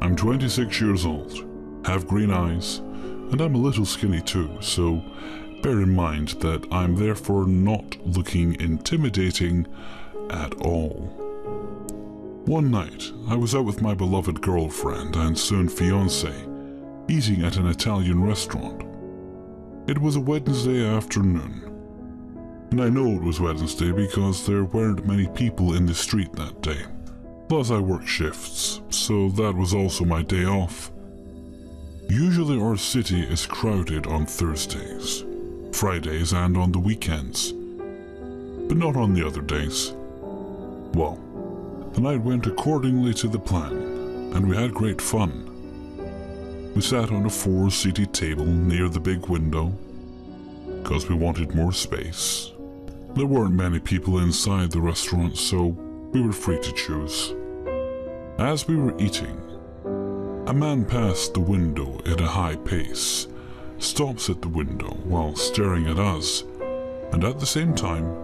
I'm 26 years old, have green eyes, and I'm a little skinny too, so bear in mind that I'm therefore not looking intimidating at all. One night, I was out with my beloved girlfriend and soon fiancé, eating at an Italian restaurant. It was a Wednesday afternoon, and I know it was Wednesday because there weren't many people in the street that day. Plus I work shifts, so that was also my day off. Usually our city is crowded on Thursdays, Fridays and on the weekends, but not on the other days. Well, the night went accordingly to the plan, and we had great fun. We sat on a 4-seated table near the big window, because we wanted more space. There weren't many people inside the restaurant, so we were free to choose. As we were eating, a man passed the window at a high pace, stops at the window while staring at us, and at the same time,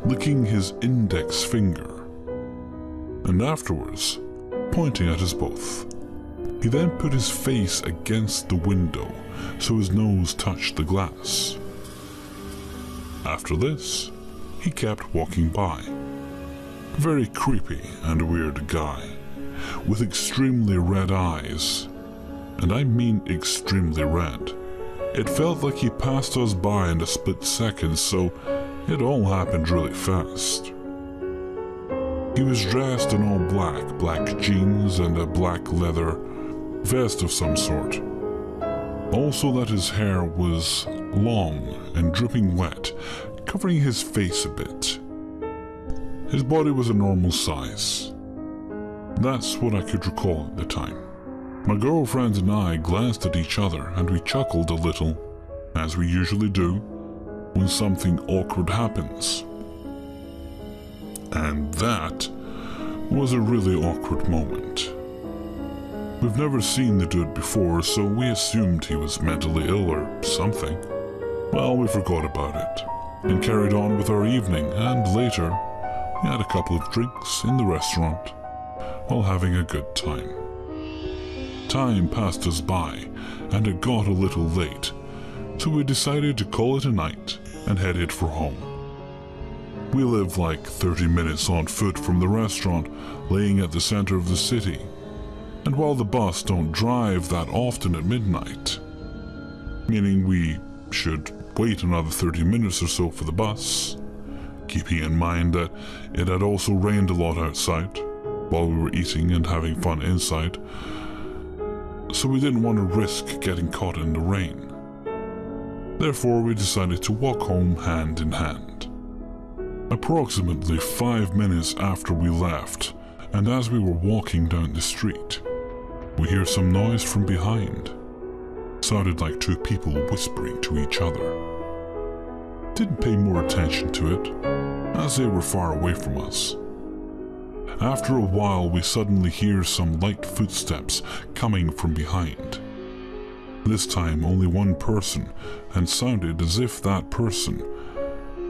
licking his index finger, and afterwards, pointing at us both. He then put his face against the window so his nose touched the glass. After this, he kept walking by. A very creepy and weird guy, with extremely red eyes, and I mean extremely red. It felt like he passed us by in a split second, so it all happened really fast. He was dressed in all black jeans and a black leather vest of some sort. Also that his hair was long and dripping wet, covering his face a bit. His body was a normal size. That's what I could recall at the time. My girlfriend and I glanced at each other and we chuckled a little, as we usually do when something awkward happens. And that was a really awkward moment. We've never seen the dude before, so we assumed he was mentally ill or something. Well, we forgot about it and carried on with our evening, and later we had a couple of drinks in the restaurant while having a good time. Time passed us by and it got a little late, so we decided to call it a night and headed for home. We live like 30 minutes on foot from the restaurant, laying at the center of the city. And while the bus don't drive that often at midnight, meaning we should wait another 30 minutes or so for the bus, keeping in mind that it had also rained a lot outside while we were eating and having fun inside, so we didn't want to risk getting caught in the rain. Therefore, we decided to walk home hand in hand. Approximately 5 minutes after we left, and as we were walking down the street, we hear some noise from behind. Sounded like two people whispering to each other. Didn't pay more attention to it, as they were far away from us. After a while, we suddenly hear some light footsteps coming from behind. This time only one person, and sounded as if that person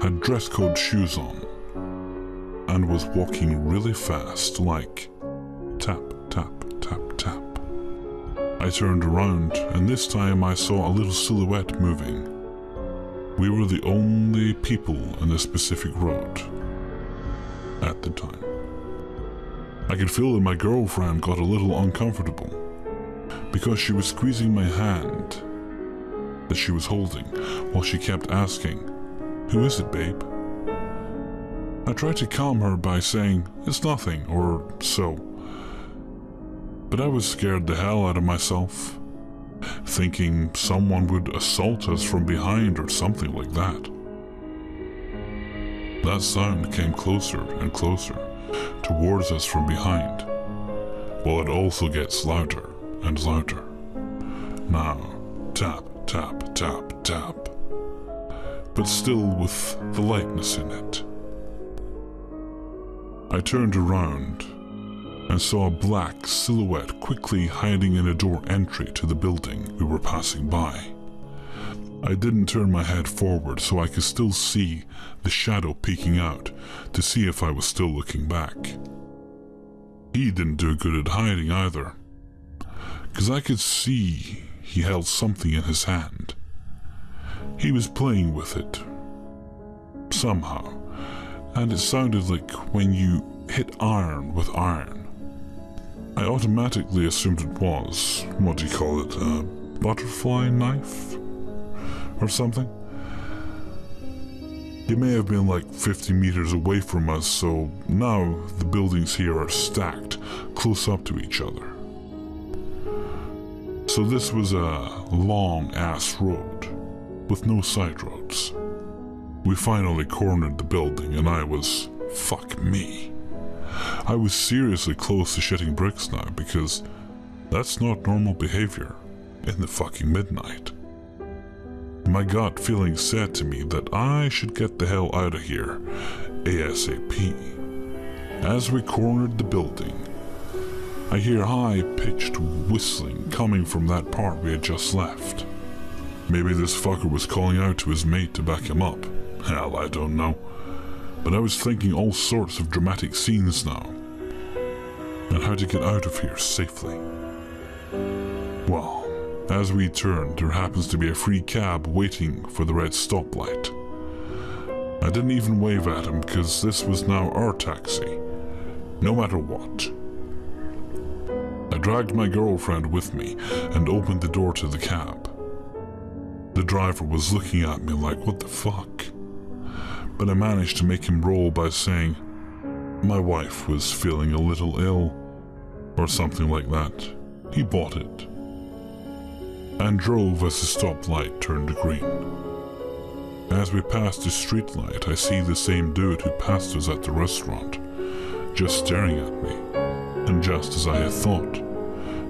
had dress code shoes on and was walking really fast, like tap, tap, tap, tap. I turned around, and this time I saw a little silhouette moving. We were the only people in the specific road at the time. I could feel that my girlfriend got a little uncomfortable because she was squeezing my hand that she was holding while she kept asking, "Who is it, babe?" I tried to calm her by saying, "It's nothing," or so. But I was scared the hell out of myself, thinking someone would assault us from behind or something like that. That sound came closer and closer towards us from behind, while it also gets louder and louder. Now, tap, tap, tap, tap, but still with the lightness in it. I turned around and saw a black silhouette quickly hiding in a door entry to the building we were passing by. I didn't turn my head forward so I could still see the shadow peeking out to see if I was still looking back. He didn't do good at hiding either. because I could see he held something in his hand. He was playing with it, somehow, and it sounded like when you hit iron with iron. I automatically assumed it was, what do you call it, a butterfly knife? Or something? It may have been like 50 meters away from us, so now the buildings here are stacked, close up to each other. So this was a long-ass road, with no side roads. We finally cornered the building and I was, fuck me. I was seriously close to shitting bricks now because that's not normal behavior in the fucking midnight. My gut feeling said to me that I should get the hell out of here ASAP. As we cornered the building, I hear high-pitched whistling coming from that part we had just left. Maybe this fucker was calling out to his mate to back him up. Hell, I don't know. But I was thinking all sorts of dramatic scenes now, and how to get out of here safely. Well, as we turned, there happens to be a free cab waiting for the red stoplight. I didn't even wave at him because this was now our taxi, no matter what. I dragged my girlfriend with me and opened the door to the cab. The driver was looking at me like, what the fuck? But I managed to make him roll by saying my wife was feeling a little ill, or something like that. He bought it, and drove as the stoplight turned green. As we passed the streetlight, I see the same dude who passed us at the restaurant, just staring at me, and just as I had thought,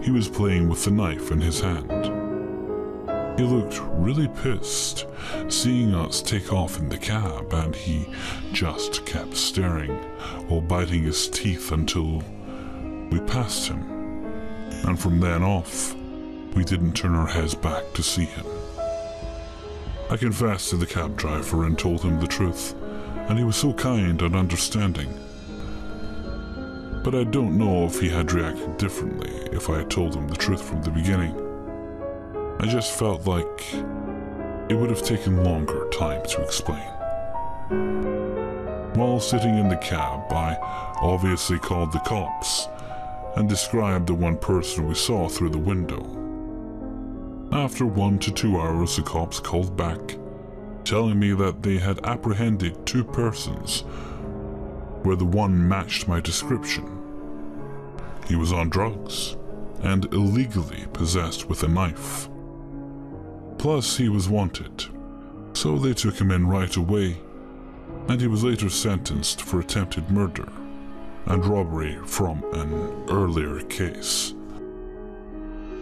he was playing with the knife in his hand. He looked really pissed, seeing us take off in the cab, and he just kept staring while biting his teeth until we passed him. And from then off, we didn't turn our heads back to see him. I confessed to the cab driver and told him the truth, and he was so kind and understanding. But I don't know if he had reacted differently if I had told him the truth from the beginning. I just felt like it would have taken longer time to explain. While sitting in the cab, I obviously called the cops and described the one person we saw through the window. After 1 to 2 hours, the cops called back, telling me that they had apprehended 2 persons, where the one matched my description. He was on drugs and illegally possessed with a knife. Plus, he was wanted, so they took him in right away, and he was later sentenced for attempted murder and robbery from an earlier case.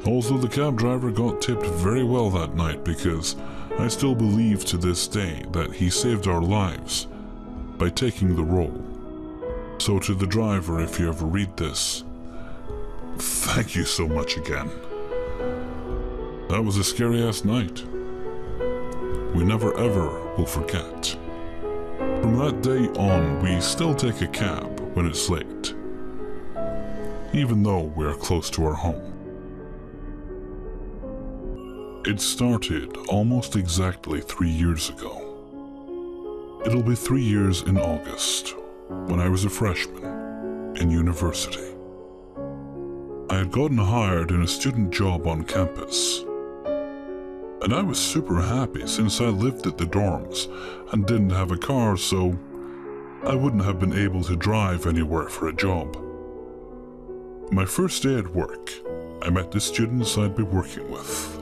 Also, the cab driver got tipped very well that night because I still believe to this day that he saved our lives by taking the role. So to the driver, if you ever read this, thank you so much again. That was a scary-ass night. We never ever will forget. From that day on, we still take a cab when it's late, even though we're close to our home. It started almost exactly 3 years ago. It'll be 3 years in August, when I was a freshman in university. I had gotten hired in a student job on campus, and I was super happy since I lived at the dorms and didn't have a car, so I wouldn't have been able to drive anywhere for a job. My first day at work, I met the students I'd be working with.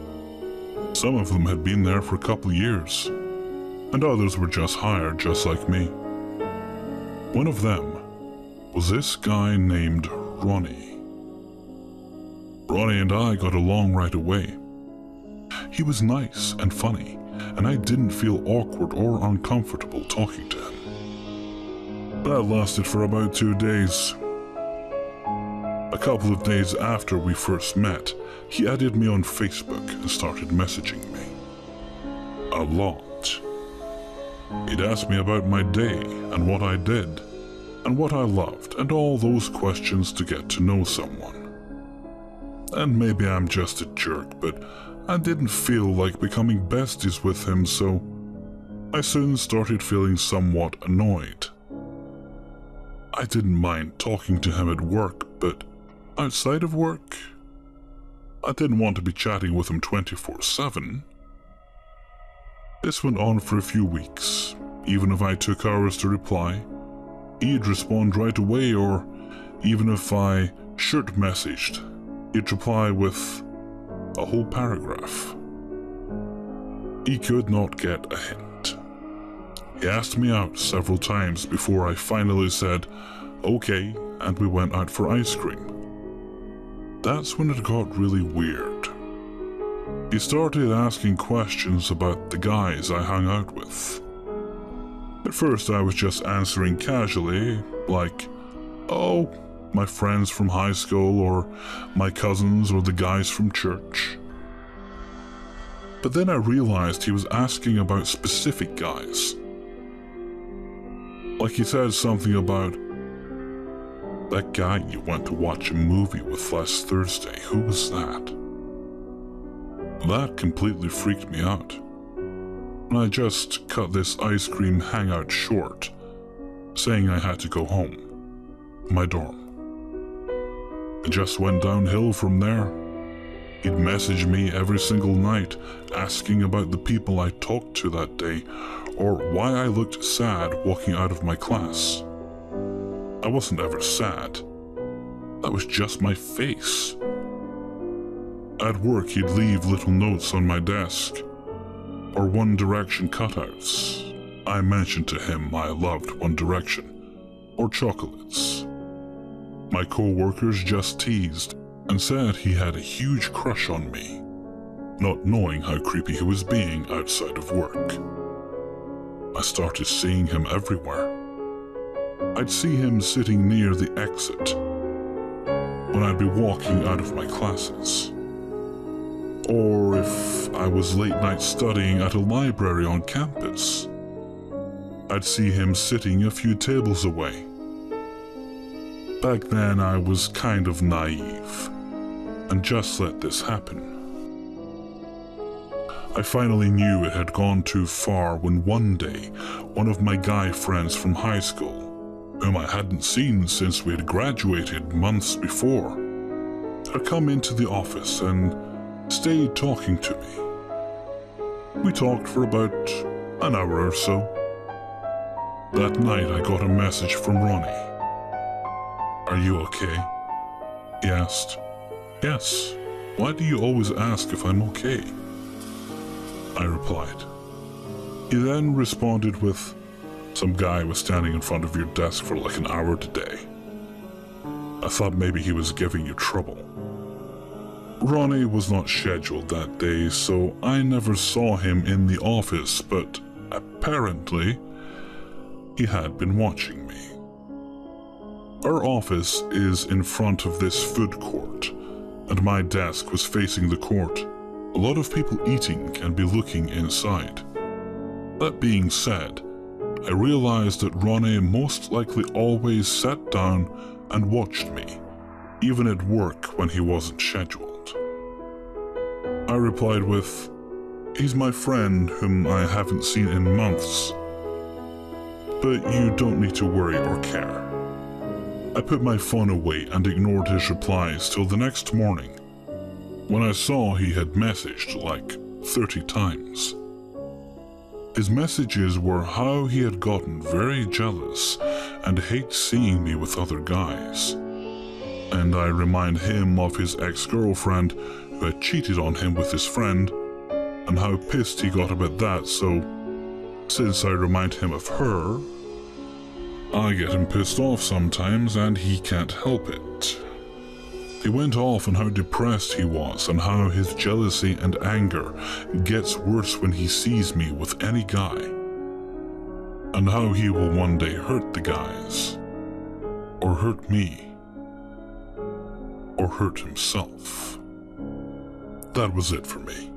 Some of them had been there for a couple years, and others were just hired just like me. One of them was this guy named Ronnie. Ronnie and I got along right away. He was nice and funny, and I didn't feel awkward or uncomfortable talking to him. That lasted for about 2 days. A couple of days after we first met, he added me on Facebook and started messaging me. A lot. He'd ask me about my day and what I did, and what I loved, and all those questions to get to know someone. And maybe I'm just a jerk, but I didn't feel like becoming besties with him, so I soon started feeling somewhat annoyed. I didn't mind talking to him at work, but outside of work, I didn't want to be chatting with him 24/7. This went on for a few weeks. Even if I took hours to reply, he'd respond right away, or even if I short messaged, he'd reply with a whole paragraph. He could not get a hint. He asked me out several times before I finally said okay, and we went out for ice cream. That's when it got really weird. He started asking questions about the guys I hung out with. At first I was just answering casually, like, oh, my friends from high school, or my cousins, or the guys from church. But then I realized he was asking about specific guys. Like he said something about, that guy you went to watch a movie with last Thursday, who was that? That completely freaked me out. And I just cut this ice cream hangout short, saying I had to go home, my dorm. It just went downhill from there. He'd message me every single night, asking about the people I talked to that day, or why I looked sad walking out of my class. I wasn't ever sad. That was just my face. At work, he'd leave little notes on my desk, or One Direction cutouts. I mentioned to him I loved One Direction, or chocolates. My co-workers just teased and said he had a huge crush on me, not knowing how creepy he was being outside of work. I started seeing him everywhere. I'd see him sitting near the exit when I'd be walking out of my classes. Or if I was late night studying at a library on campus, I'd see him sitting a few tables away. Back then I was kind of naive and just let this happen. I finally knew it had gone too far when one day one of my guy friends from high school, whom I hadn't seen since we had graduated months before, had come into the office and stayed talking to me. We talked for about an hour or so. That night I got a message from Ronnie. "Are you okay?" he asked. "Yes. Why do you always ask if I'm okay?" I replied. He then responded with, "Some guy was standing in front of your desk for like an hour today. I thought maybe he was giving you trouble." Ronnie was not scheduled that day, so I never saw him in the office, but apparently he had been watching me. Our office is in front of this food court, and my desk was facing the court. A lot of people eating can be looking inside. That being said, I realized that Ronnie most likely always sat down and watched me, even at work when he wasn't scheduled. I replied with, "He's my friend whom I haven't seen in months, but you don't need to worry or care." I put my phone away and ignored his replies till the next morning, when I saw he had messaged like 30 times. His messages were how he had gotten very jealous and hates seeing me with other guys. And I remind him of his ex-girlfriend who had cheated on him with his friend, and how pissed he got about that, so since I remind him of her, I get him pissed off sometimes and he can't help it. He went off on how depressed he was and how his jealousy and anger gets worse when he sees me with any guy, and how he will one day hurt the guys, or hurt me, or hurt himself. That was it for me.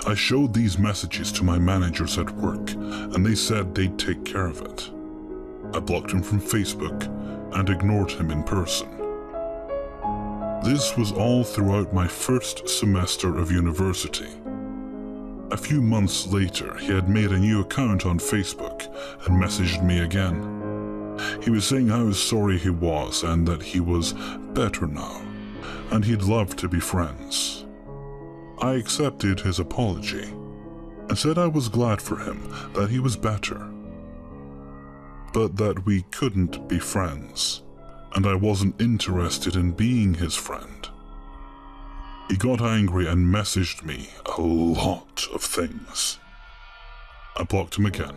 I showed these messages to my managers at work, and they said they'd take care of it. I blocked him from Facebook and ignored him in person. This was all throughout my first semester of university. A few months later, he had made a new account on Facebook and messaged me again. He was saying how sorry he was and that he was better now, and he'd love to be friends. I accepted his apology and said I was glad for him that he was better, but that we couldn't be friends, and I wasn't interested in being his friend. He got angry and messaged me a lot of things. I blocked him again.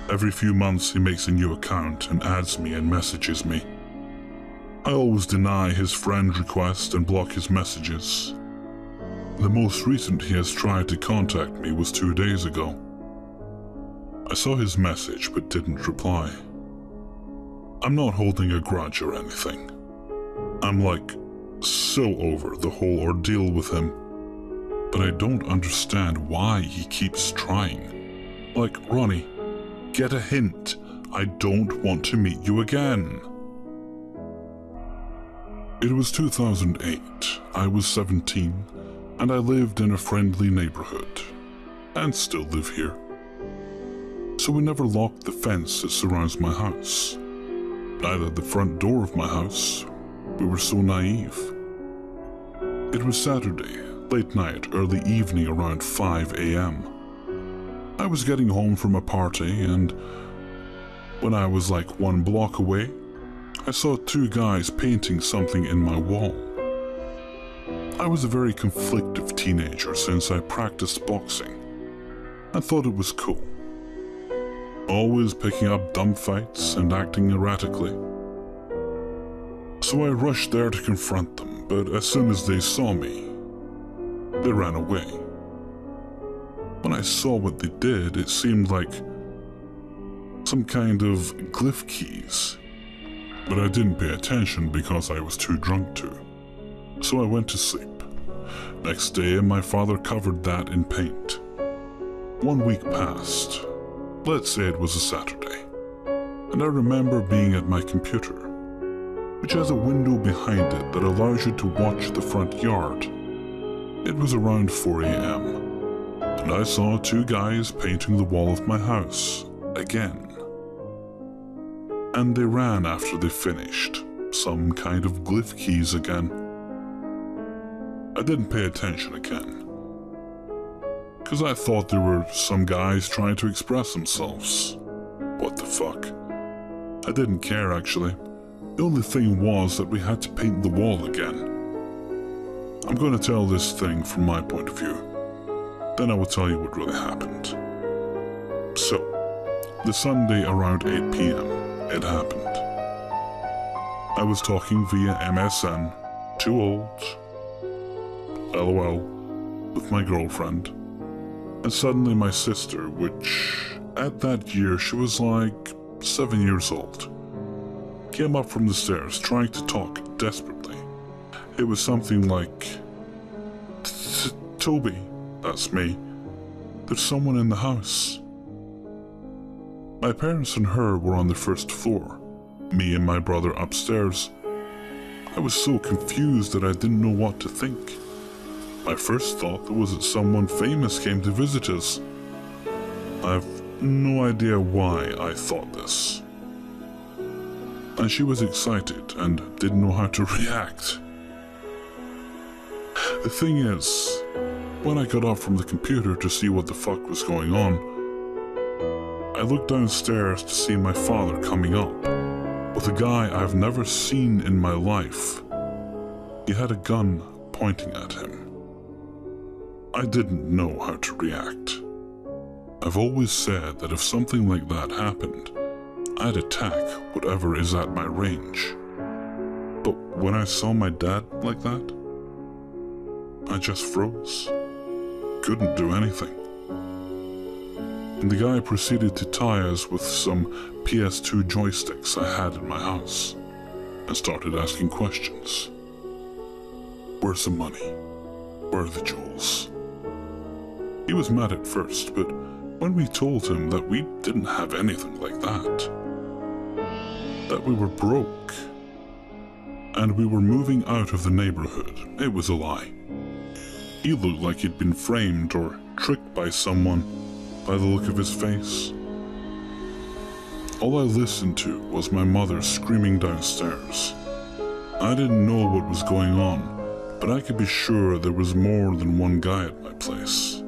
Every few months he makes a new account and adds me and messages me. I always deny his friend request and block his messages. The most recent he has tried to contact me was 2 days ago. I saw his message but didn't reply. I'm not holding a grudge or anything. I'm so over the whole ordeal with him, but I don't understand why he keeps trying. Ronnie, get a hint. I don't want to meet you again. It was 2008. I was 17, and I lived in a friendly neighborhood, and still live here. So we never locked the fence that surrounds my house. Neither the front door of my house. We were so naive. It was Saturday, late night, early evening, around 5 a.m. I was getting home from a party, and when I was 1 block away, I saw 2 guys painting something in my wall. I was a very conflictive teenager since I practiced boxing. I thought it was cool. Always picking up dumb fights and acting erratically. So I rushed there to confront them, but as soon as they saw me, they ran away. When I saw what they did, it seemed like some kind of glyph keys, but I didn't pay attention because I was too drunk to. So I went to sleep. Next day, my father covered that in paint. 1 week passed. Let's say it was a Saturday, and I remember being at my computer, which has a window behind it that allows you to watch the front yard. It was around 4 a.m., and I saw 2 guys painting the wall of my house, again. And they ran after they finished, some kind of glyph keys again. I didn't pay attention again, because I thought there were some guys trying to express themselves. What the fuck? I didn't care, actually. The only thing was that we had to paint the wall again. I'm going to tell this thing from my point of view. Then I will tell you what really happened. So, the Sunday around 8 p.m., it happened. I was talking via MSN, too old, LOL, with my girlfriend. And suddenly my sister, which at that year she was 7 years old, came up from the stairs trying to talk desperately. It was something like, Toby, that's me, there's someone in the house. My parents and her were on the first floor, me and my brother upstairs. I was so confused that I didn't know what to think. My first thought was that someone famous came to visit us. I have no idea why I thought this. And she was excited and didn't know how to react. The thing is, when I got up from the computer to see what the fuck was going on, I looked downstairs to see my father coming up with a guy I've never seen in my life. He had a gun pointing at him. I didn't know how to react. I've always said that if something like that happened, I'd attack whatever is at my range. But when I saw my dad like that, I just froze. Couldn't do anything. And the guy proceeded to tie us with some PS2 joysticks I had in my house and started asking questions. Where's the money? Where are the jewels? He was mad at first, but when we told him that we didn't have anything like that we were broke, and we were moving out of the neighborhood. It was a lie. He looked like he'd been framed or tricked by someone by the look of his face. All I listened to was my mother screaming downstairs. I didn't know what was going on, but I could be sure there was more than one guy at my place.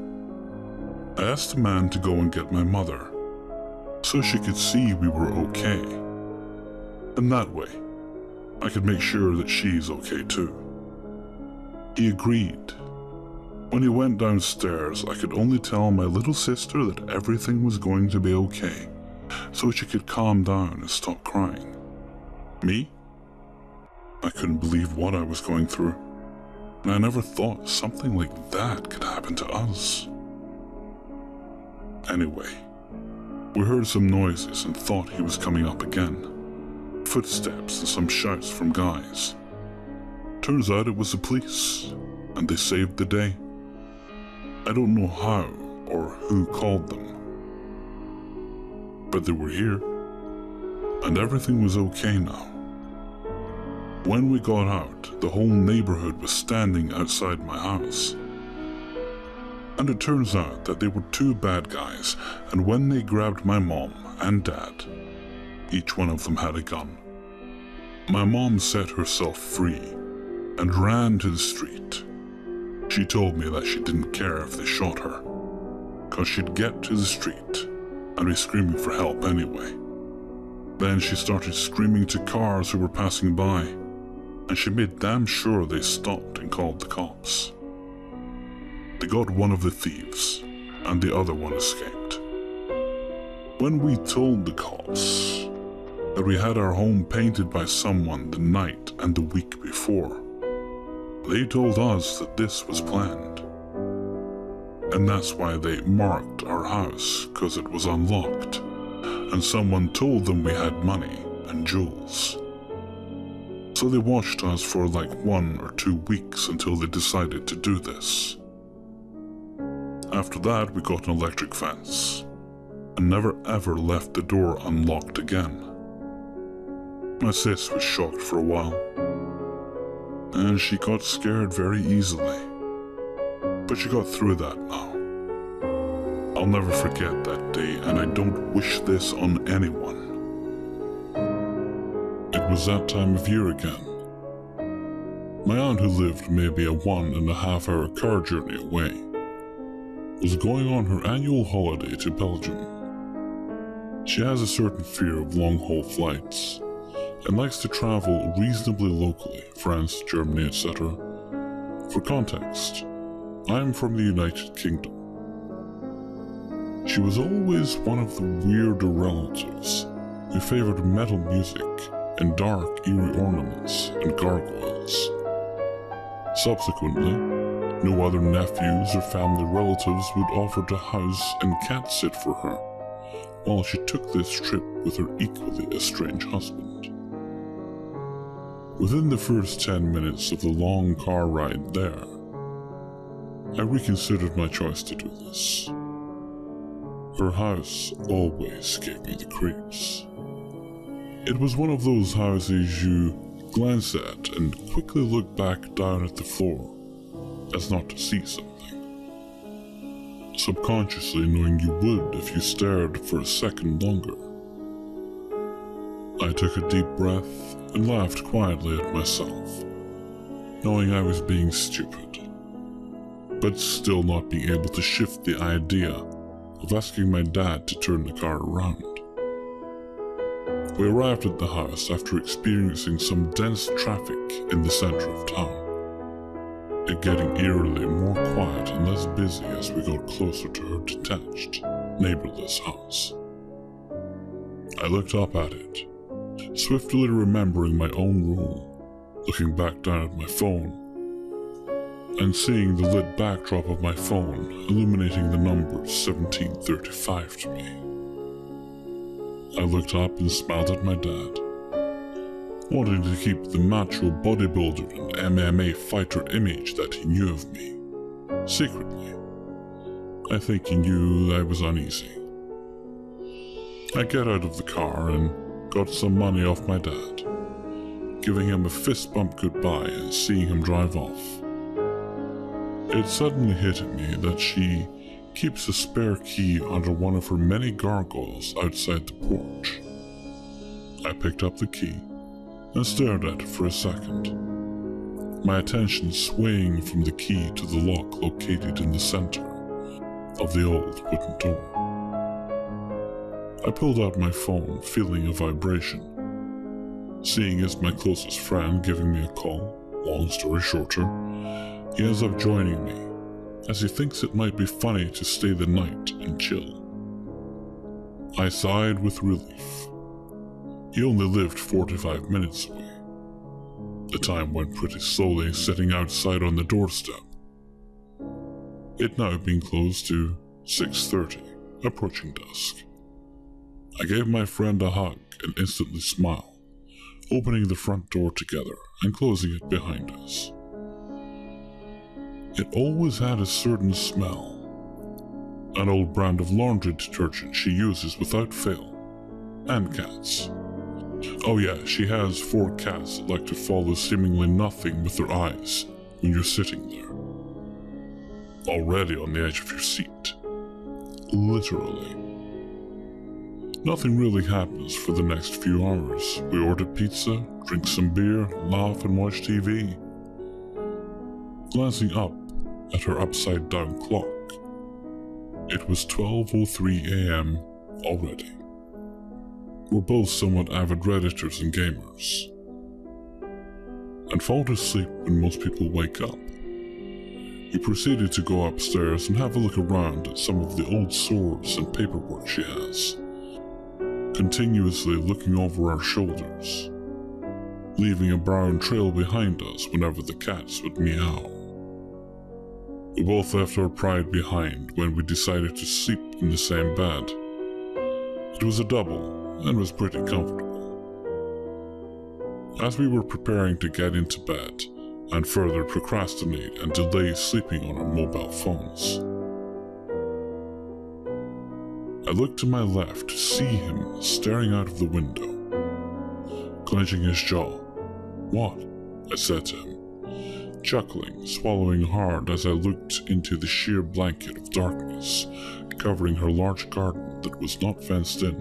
I asked the man to go and get my mother, so she could see we were okay. And that way, I could make sure that she's okay too. He agreed. When he went downstairs, I could only tell my little sister that everything was going to be okay, so she could calm down and stop crying. Me? I couldn't believe what I was going through, and I never thought something like that could happen to us. Anyway, we heard some noises and thought he was coming up again. Footsteps and some shouts from guys. Turns out it was the police, and they saved the day. I don't know how or who called them, but they were here, and everything was okay now. When we got out, the whole neighborhood was standing outside my house. And it turns out that they were two bad guys, and when they grabbed my mom and dad, each one of them had a gun. My mom set herself free and ran to the street. She told me that she didn't care if they shot her, cause she'd get to the street and be screaming for help anyway. Then she started screaming to cars who were passing by, and she made damn sure they stopped and called the cops. They got one of the thieves, and the other one escaped. When we told the cops that we had our home painted by someone the night and the week before, they told us that this was planned. And that's why they marked our house, cause it was unlocked, and someone told them we had money and jewels. So they watched us for like 1 or 2 weeks until they decided to do this. After that, we got an electric fence, and never ever left the door unlocked again. My sis was shocked for a while, and she got scared very easily, but she got through that now. I'll never forget that day, and I don't wish this on anyone. It was that time of year again. My aunt, who lived maybe a 1.5 hour car journey away, was going on her annual holiday to Belgium. She has a certain fear of long-haul flights, and likes to travel reasonably locally, France, Germany, etc. For context, I am from the United Kingdom. She was always one of the weirder relatives who favored metal music and dark, eerie ornaments and gargoyles. Subsequently, no other nephews or family relatives would offer to house and cat sit for her, while she took this trip with her equally estranged husband. Within the first 10 minutes of the long car ride there, I reconsidered my choice to do this. Her house always gave me the creeps. It was one of those houses you glance at and quickly look back down at the floor, as not to see something, subconsciously knowing you would if you stared for a second longer. I took a deep breath and laughed quietly at myself, knowing I was being stupid, but still not being able to shift the idea of asking my dad to turn the car around. We arrived at the house after experiencing some dense traffic in the center of town, it getting eerily more quiet and less busy as we got closer to her detached, neighborless house. I looked up at it, swiftly remembering my own room, looking back down at my phone, and seeing the lit backdrop of my phone illuminating the number 1735 to me. I looked up and smiled at my dad, wanting to keep the macho bodybuilder and MMA fighter image that he knew of me. Secretly, I think he knew I was uneasy. I get out of the car and got some money off my dad. giving him a fist bump goodbye and seeing him drive off. It suddenly hit me that she keeps a spare key under one of her many gargoyles outside the porch. I picked up the key and stared at it for a second, my attention swaying from the key to the lock located in the center of the old wooden door. I pulled out my phone, feeling a vibration. Seeing it's my closest friend giving me a call, long story shorter, he ends up joining me, as he thinks it might be funny to stay the night and chill. I sighed with relief. He only lived 45 minutes away. The time went pretty slowly, sitting outside on the doorstep. It now being close to 6:30, approaching dusk. I gave my friend a hug and instantly smiled, opening the front door together and closing it behind us. It always had a certain smell, an old brand of laundry detergent she uses without fail, and cats. Oh yeah, she has 4 cats that like to follow seemingly nothing with their eyes when you're sitting there, already on the edge of your seat. Literally. Nothing really happens for the next few hours. We order pizza, drink some beer, laugh and watch TV. Glancing up at her upside-down clock, it was 12:03 a.m. already. We're both somewhat avid Redditors and gamers, and fall asleep when most people wake up. We proceeded to go upstairs and have a look around at some of the old swords and paperwork she has, continuously looking over our shoulders, leaving a brown trail behind us whenever the cats would meow. We both left our pride behind when we decided to sleep in the same bed. It was a double and was pretty comfortable. As we were preparing to get into bed and further procrastinate and delay sleeping on our mobile phones, I looked to my left to see him staring out of the window, clenching his jaw. "What?" I said to him, chuckling, swallowing hard as I looked into the sheer blanket of darkness covering her large garden that was not fenced in.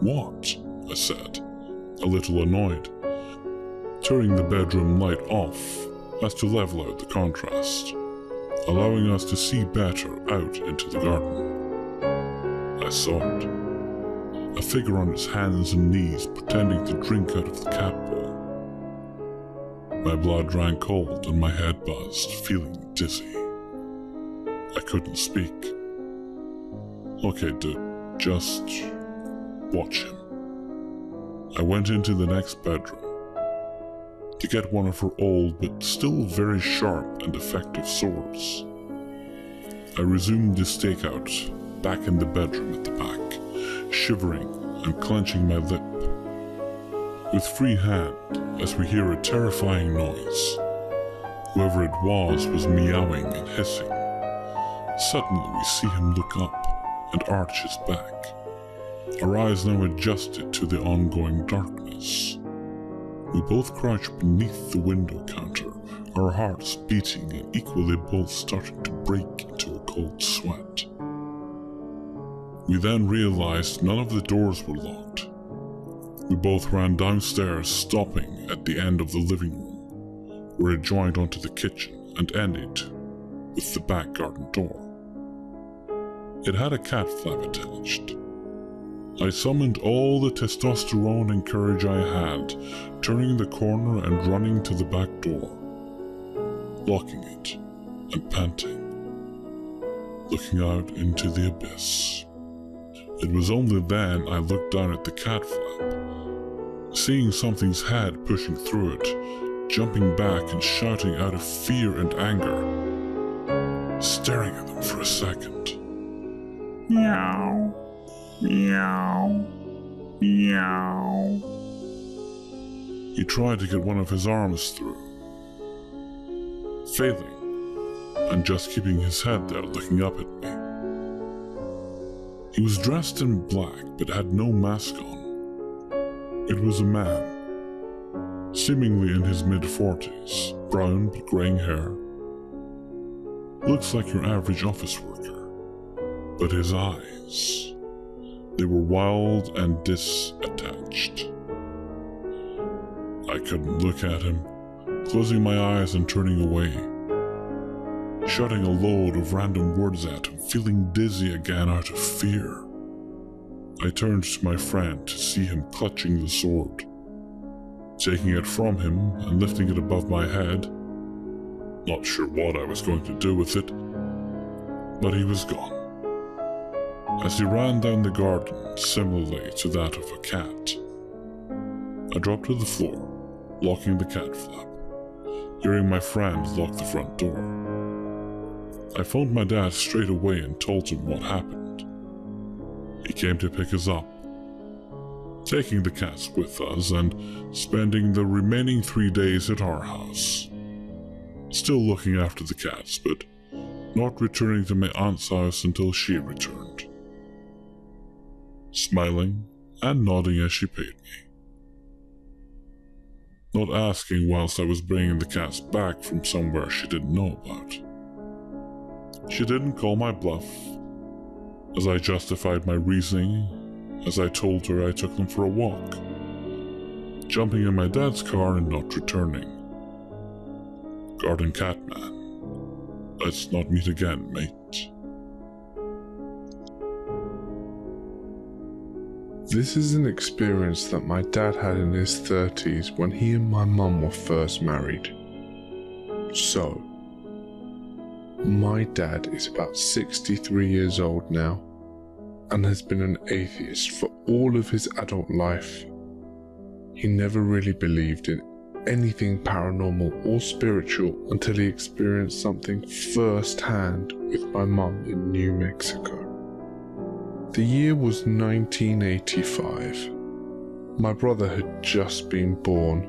"What?" I said, a little annoyed, turning the bedroom light off as to level out the contrast, allowing us to see better out into the garden. I saw it. A figure on its hands and knees pretending to drink out of the cat bowl. My blood ran cold and my head buzzed, feeling dizzy. I couldn't speak. "Okay, dude, just watch him." I went into the next bedroom to get one of her old but still very sharp and effective swords. I resumed the stakeout back in the bedroom at the back, shivering and clenching my lip. With free hand, as we hear a terrifying noise. Whoever it was meowing and hissing. Suddenly we see him look up and arch his back, our eyes now adjusted to the ongoing darkness. We both crouched beneath the window counter, our hearts beating and equally both starting to break into a cold sweat. We then realized none of the doors were locked. We both ran downstairs, stopping at the end of the living room, where it joined onto the kitchen and ended with the back garden door. It had a cat flap attached. I summoned all the testosterone and courage I had, turning the corner and running to the back door, locking it and panting, looking out into the abyss. It was only then I looked down at the cat flap, seeing something's head pushing through it, jumping back and shouting out of fear and anger, staring at them for a second. "Meow, meow, meow." He tried to get one of his arms through, failing, and just keeping his head there looking up at me. He was dressed in black but had no mask on. It was a man, seemingly in his mid-40s, brown but greying hair. Looks like your average office worker. But his eyes, they were wild and disattached. I couldn't look at him, closing my eyes and turning away, shouting a load of random words at him, feeling dizzy again out of fear. I turned to my friend to see him clutching the sword, taking it from him and lifting it above my head. Not sure what I was going to do with it, but he was gone. As he ran down the garden, similarly to that of a cat, I dropped to the floor, locking the cat flap, hearing my friend lock the front door. I phoned my dad straight away and told him what happened. He came to pick us up, taking the cats with us and spending the remaining 3 days at our house. Still looking after the cats, but not returning to my aunt's house until she returned, smiling and nodding as she paid me. Not asking whilst I was bringing the cats back from somewhere she didn't know about. She didn't call my bluff, as I justified my reasoning, as I told her I took them for a walk, jumping in my dad's car and not returning. Garden cat man, let's not meet again, mate. This is an experience that my dad had in his 30s when he and my mum were first married. So, my dad is about 63 years old now and has been an atheist for all of his adult life. He never really believed in anything paranormal or spiritual until he experienced something firsthand with my mum in New Mexico. The year was 1985. My brother had just been born,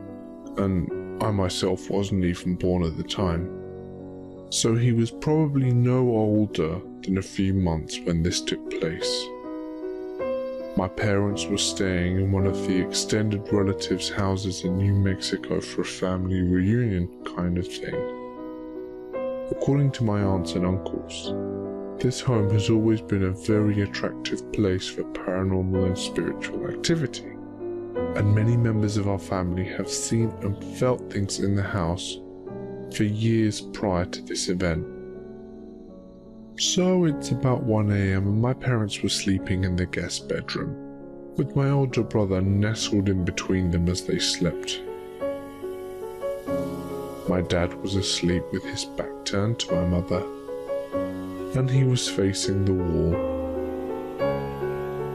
and I myself wasn't even born at the time, so he was probably no older than a few months when this took place. My parents were staying in one of the extended relatives' houses in New Mexico for a family reunion kind of thing. According to my aunts and uncles, this home has always been a very attractive place for paranormal and spiritual activity, and many members of our family have seen and felt things in the house for years prior to this event. So it's about 1 AM and my parents were sleeping in the guest bedroom, with my older brother nestled in between them as they slept. My dad was asleep with his back turned to my mother, and he was facing the wall.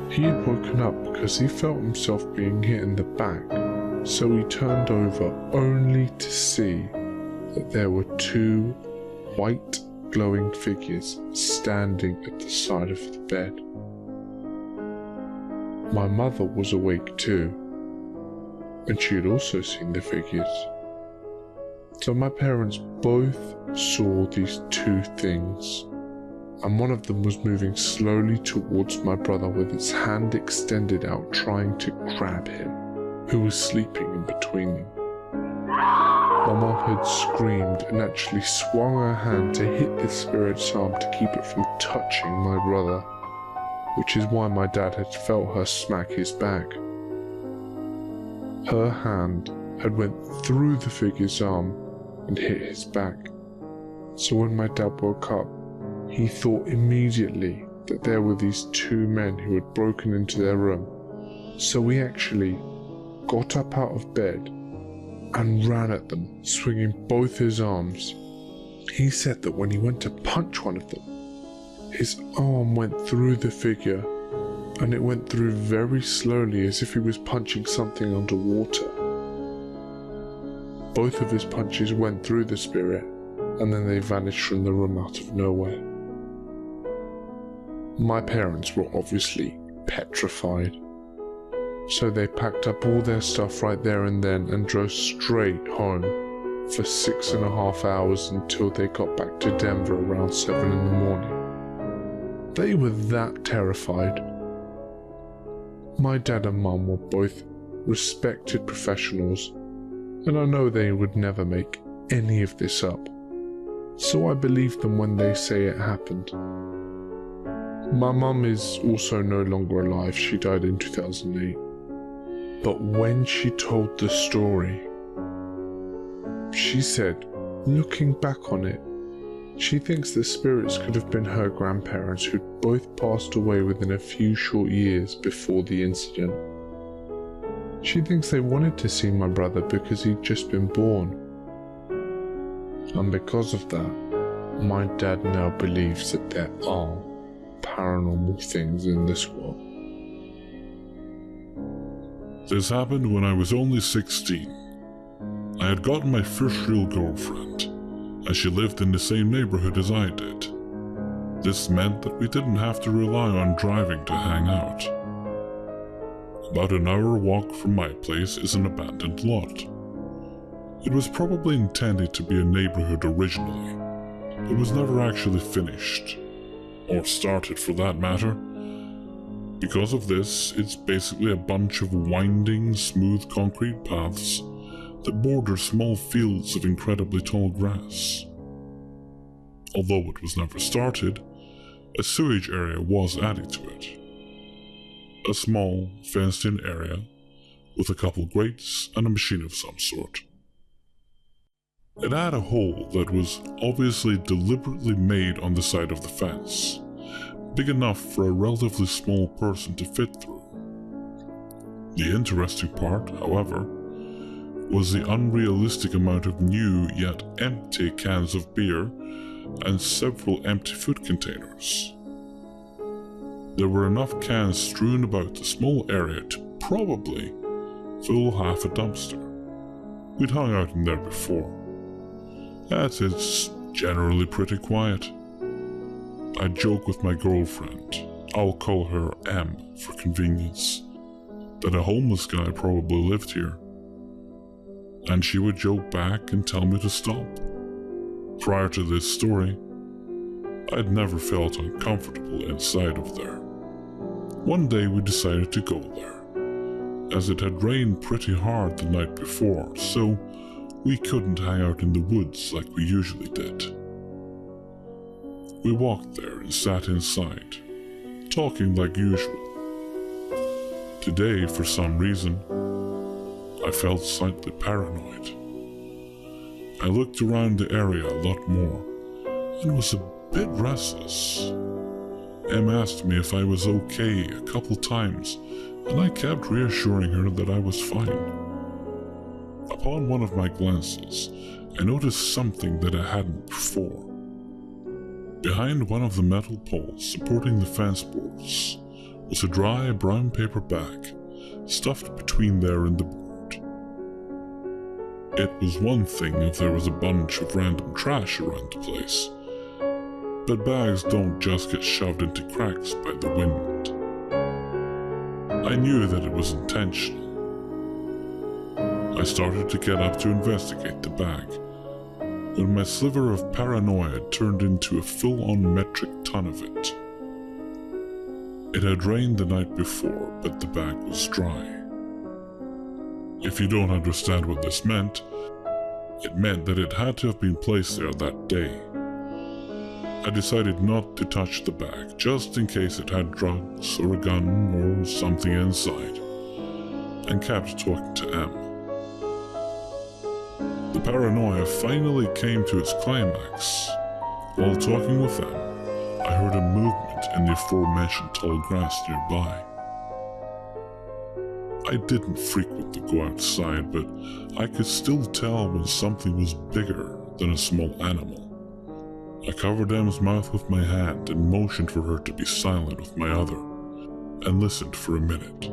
He had woken up because he felt himself being hit in the back, so he turned over only to see that there were 2 white glowing figures standing at the side of the bed. My mother was awake too, and she had also seen the figures. So my parents both saw these 2 things, and one of them was moving slowly towards my brother with its hand extended out, trying to grab him, who was sleeping in between them. My mum had screamed and actually swung her hand to hit the spirit's arm to keep it from touching my brother, which is why my dad had felt her smack his back. Her hand had went through the figure's arm and hit his back, so when my dad woke up, he thought immediately that there were these 2 men who had broken into their room, so he actually got up out of bed and ran at them, swinging both his arms. He said that when he went to punch one of them, his arm went through the figure, and it went through very slowly as if he was punching something underwater. Both of his punches went through the spirit, and then they vanished from the room out of nowhere. My parents were obviously petrified, so they packed up all their stuff right there and then and drove straight home for 6.5 hours until they got back to Denver around 7 in the morning. They were that terrified. My dad and mum were both respected professionals, and I know they would never make any of this up, so I believe them when they say it happened. My mum is also no longer alive, she died in 2008. But when she told the story, she said, looking back on it, she thinks the spirits could have been her grandparents who'd both passed away within a few short years before the incident. She thinks they wanted to see my brother because he'd just been born. And because of that, my dad now believes that there are paranormal things in this world. This happened when I was only 16. I had gotten my first real girlfriend, as she lived in the same neighborhood as I did. This meant that we didn't have to rely on driving to hang out. About an hour walk from my place is an abandoned lot. It was probably intended to be a neighborhood originally, but was never actually finished, or started for that matter. Because of this, it's basically a bunch of winding, smooth concrete paths that border small fields of incredibly tall grass. Although it was never started, a sewage area was added to it. A small, fenced-in area with a couple grates and a machine of some sort. It had a hole that was obviously deliberately made on the side of the fence, big enough for a relatively small person to fit through. The interesting part, however, was the unrealistic amount of new yet empty cans of beer and several empty food containers. There were enough cans strewn about the small area to probably fill half a dumpster. We'd hung out in there before. As it's generally pretty quiet. I joke with my girlfriend, I'll call her M for convenience, that a homeless guy probably lived here. And she would joke back and tell me to stop. Prior to this story, I'd never felt uncomfortable inside of there. One day we decided to go there, as it had rained pretty hard the night before, so we couldn't hang out in the woods like we usually did. We walked there and sat inside, talking like usual. Today, for some reason, I felt slightly paranoid. I looked around the area a lot more and was a bit restless. Em asked me if I was okay a couple times, and I kept reassuring her that I was fine. Upon one of my glances, I noticed something that I hadn't before. Behind one of the metal poles supporting the fence boards was a dry brown paper bag stuffed between there and the board. It was one thing if there was a bunch of random trash around the place, but bags don't just get shoved into cracks by the wind. I knew that it was intentional. I started to get up to investigate the bag, when my sliver of paranoia turned into a full-on metric ton of it. It had rained the night before, but the bag was dry. If you don't understand what this meant, it meant that it had to have been placed there that day. I decided not to touch the bag, just in case it had drugs or a gun or something inside, and kept talking to Em. The paranoia finally came to its climax. While talking with Em, I heard a movement in the aforementioned tall grass nearby. I didn't frequently go outside, but I could still tell when something was bigger than a small animal. I covered Em's mouth with my hand and motioned for her to be silent with my other, and listened for a minute.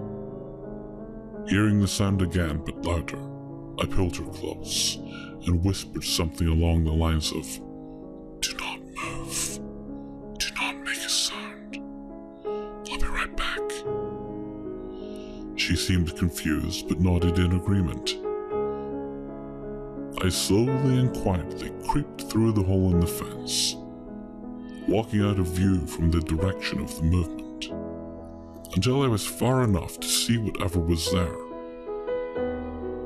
Hearing the sound again, but louder, I pulled her close and whispered something along the lines of, "Do not move. Do not make a sound. I'll be right back." She seemed confused, but nodded in agreement. I slowly and quietly creeped through the hole in the fence, walking out of view from the direction of the movement, until I was far enough to see whatever was there.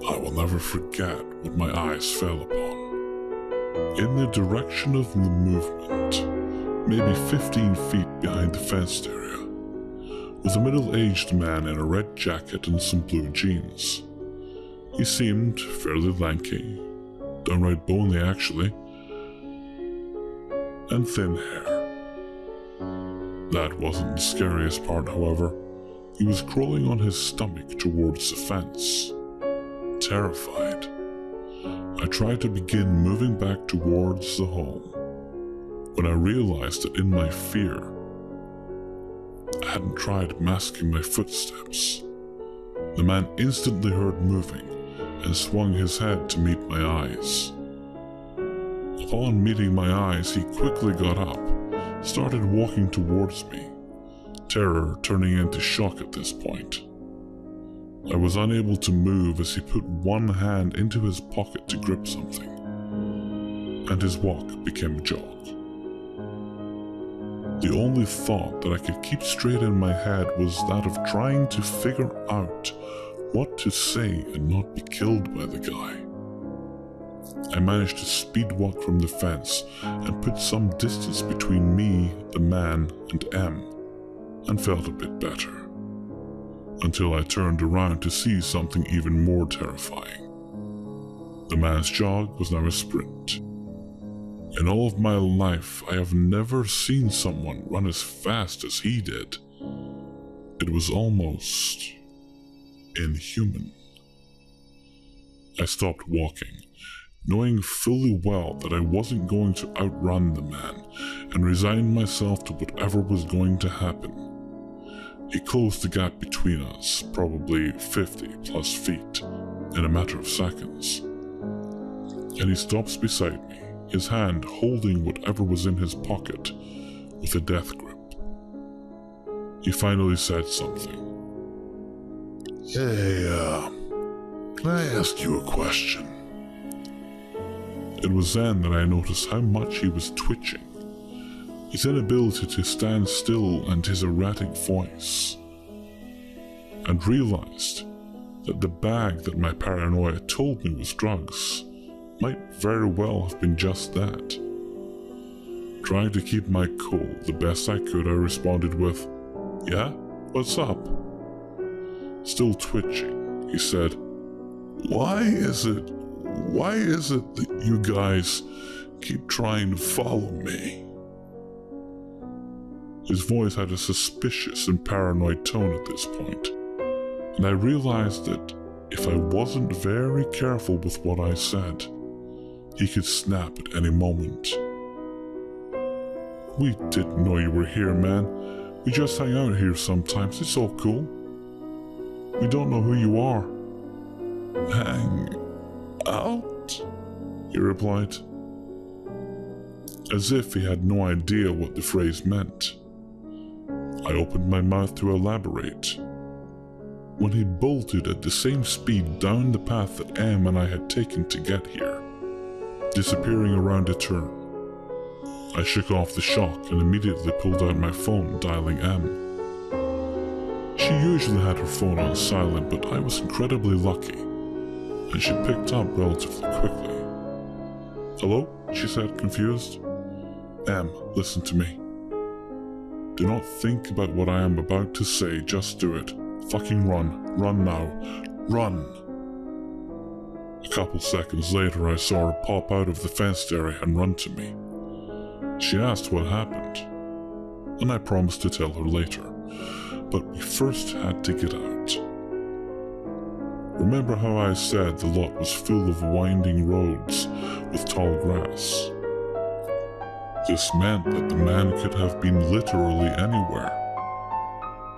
I will never forget what my eyes fell upon. In the direction of the movement, maybe 15 feet behind the fenced area, was a middle-aged man in a red jacket and some blue jeans. He seemed fairly lanky, downright bony actually, and thin hair. That wasn't the scariest part, however. He was crawling on his stomach towards the fence, terrified. I tried to begin moving back towards the home when I realized that in my fear, I hadn't tried masking my footsteps. The man instantly heard moving and swung his head to meet my eyes. Upon meeting my eyes, he quickly got up, started walking towards me, terror turning into shock at this point. I was unable to move as he put one hand into his pocket to grip something, and his walk became a jog. The only thought that I could keep straight in my head was that of trying to figure out what to say and not be killed by the guy. I managed to speed walk from the fence and put some distance between me, the man, and M, and felt a bit better, until I turned around to see something even more terrifying. The man's jog was now a sprint. In all of my life, I have never seen someone run as fast as he did. It was almost inhuman. I stopped walking, knowing fully well that I wasn't going to outrun the man, and resigned myself to whatever was going to happen. He closed the gap between us, probably 50 plus feet, in a matter of seconds. And he stops beside me, his hand holding whatever was in his pocket with a death grip. He finally said something. Hey, can I ask you a question? It was then that I noticed how much he was twitching, his inability to stand still and his erratic voice, and realized that the bag that my paranoia told me was drugs might very well have been just that. Trying to keep my cool the best I could, I responded with, "Yeah, what's up?" Still twitching, he said, Why is it that you guys keep trying to follow me?" His voice had a suspicious and paranoid tone at this point, and I realized that if I wasn't very careful with what I said, he could snap at any moment. "We didn't know you were here, man. We just hang out here sometimes. It's all cool. We don't know who you are." "Hang out?" he replied, as if he had no idea what the phrase meant. I opened my mouth to elaborate, when he bolted at the same speed down the path that M and I had taken to get here, disappearing around a turn. I shook off the shock and immediately pulled out my phone, dialing M. She usually had her phone on silent, but I was incredibly lucky, and she picked up relatively quickly. "Hello?" she said, confused. "M, listen to me. Do not think about what I am about to say, just do it. Fucking run. Run now. Run!" A couple seconds later, I saw her pop out of the fenced area and run to me. She asked what happened, and I promised to tell her later, but we first had to get out. Remember how I said the lot was full of winding roads with tall grass? This meant that the man could have been literally anywhere.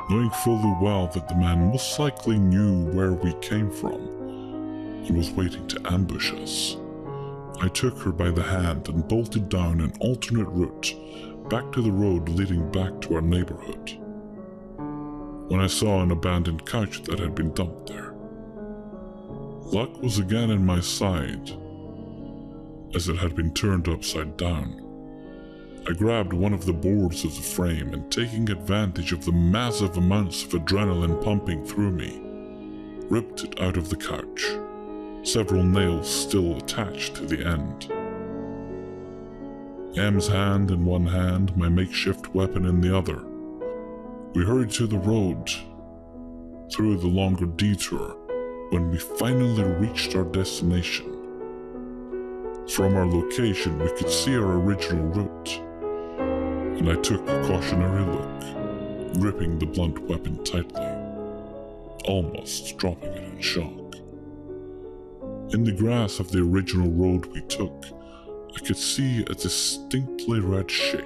Knowing fully well that the man most likely knew where we came from and was waiting to ambush us, I took her by the hand and bolted down an alternate route back to the road leading back to our neighborhood, when I saw an abandoned couch that had been dumped there. Luck was again in my side, as it had been turned upside down. I grabbed one of the boards of the frame and, taking advantage of the massive amounts of adrenaline pumping through me, ripped it out of the couch, several nails still attached to the end. M's hand in one hand, my makeshift weapon in the other. We hurried to the road, through the longer detour, when we finally reached our destination. From our location, we could see our original route, and I took a cautionary look, gripping the blunt weapon tightly, almost dropping it in shock. In the grass of the original road we took, I could see a distinctly red shape,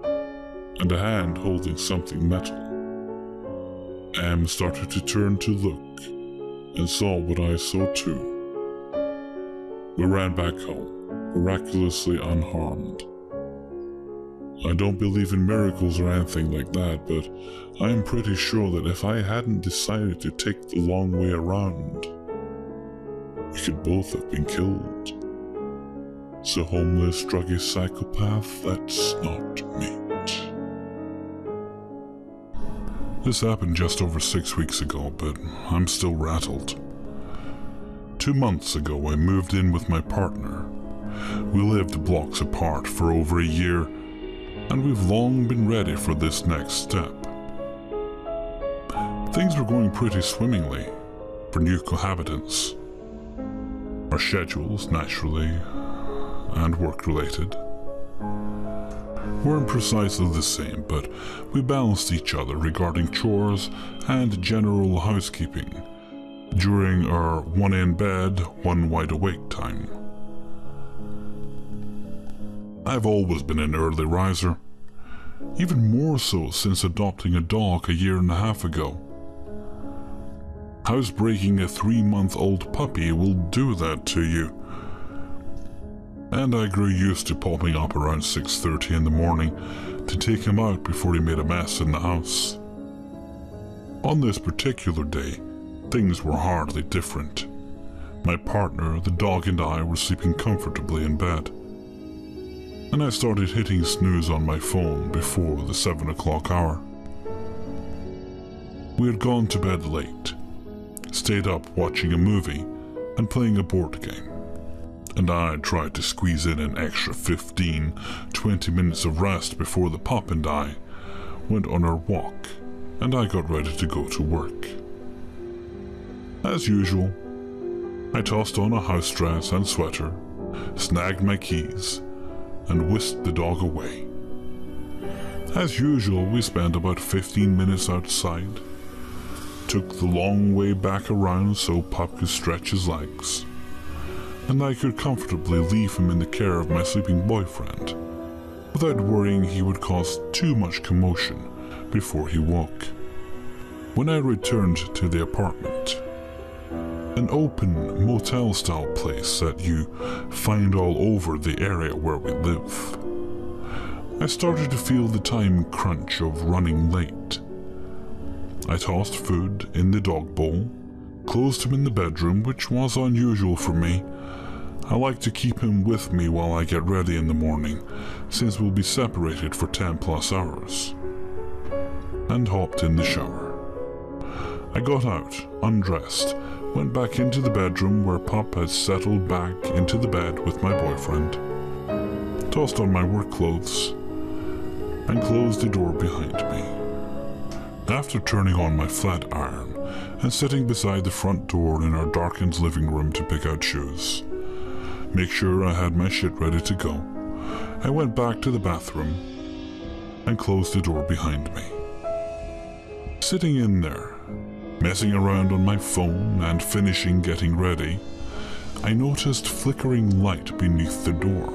and a hand holding something metal. Am started to turn to look, and saw what I saw too. We ran back home, miraculously unharmed. I don't believe in miracles or anything like that, but I am pretty sure that if I hadn't decided to take the long way around, we could both have been killed. So homeless, druggy psychopath, that's not meat. This happened just over 6 weeks ago, but I'm still rattled. 2 months ago, I moved in with my partner. We lived blocks apart for over a year, and we've long been ready for this next step. Things were going pretty swimmingly for new cohabitants. Our schedules, naturally, and work-related, weren't precisely the same, but we balanced each other regarding chores and general housekeeping during our one in bed, one wide awake time. I've always been an early riser, even more so since adopting a dog a year and a half ago. Housebreaking a 3-month-old puppy will do that to you. And I grew used to popping up around 6:30 in the morning to take him out before he made a mess in the house. On this particular day, things were hardly different. My partner, the dog, and I were sleeping comfortably in bed, and I started hitting snooze on my phone before the 7 o'clock hour. We had gone to bed late, stayed up watching a movie and playing a board game, and I tried to squeeze in an extra 15-20 minutes of rest before the pup and I went on our walk, and I got ready to go to work. As usual, I tossed on a house dress and sweater, snagged my keys, and whisked the dog away. As usual, we spent about 15 minutes outside, took the long way back around so Pup could stretch his legs, and I could comfortably leave him in the care of my sleeping boyfriend, without worrying he would cause too much commotion before he woke. When I returned to the apartment, an open motel-style place that you find all over the area where we live, I started to feel the time crunch of running late. I tossed food in the dog bowl, closed him in the bedroom, which was unusual for me. I like to keep him with me while I get ready in the morning, since we'll be separated for 10+ hours, and hopped in the shower. I got out, undressed, went back into the bedroom where Pup had settled back into the bed with my boyfriend, tossed on my work clothes, and closed the door behind me. After turning on my flat iron and sitting beside the front door in our darkened living room to pick out shoes, make sure I had my shit ready to go, I went back to the bathroom and closed the door behind me. Sitting in there, messing around on my phone and finishing getting ready, I noticed flickering light beneath the door.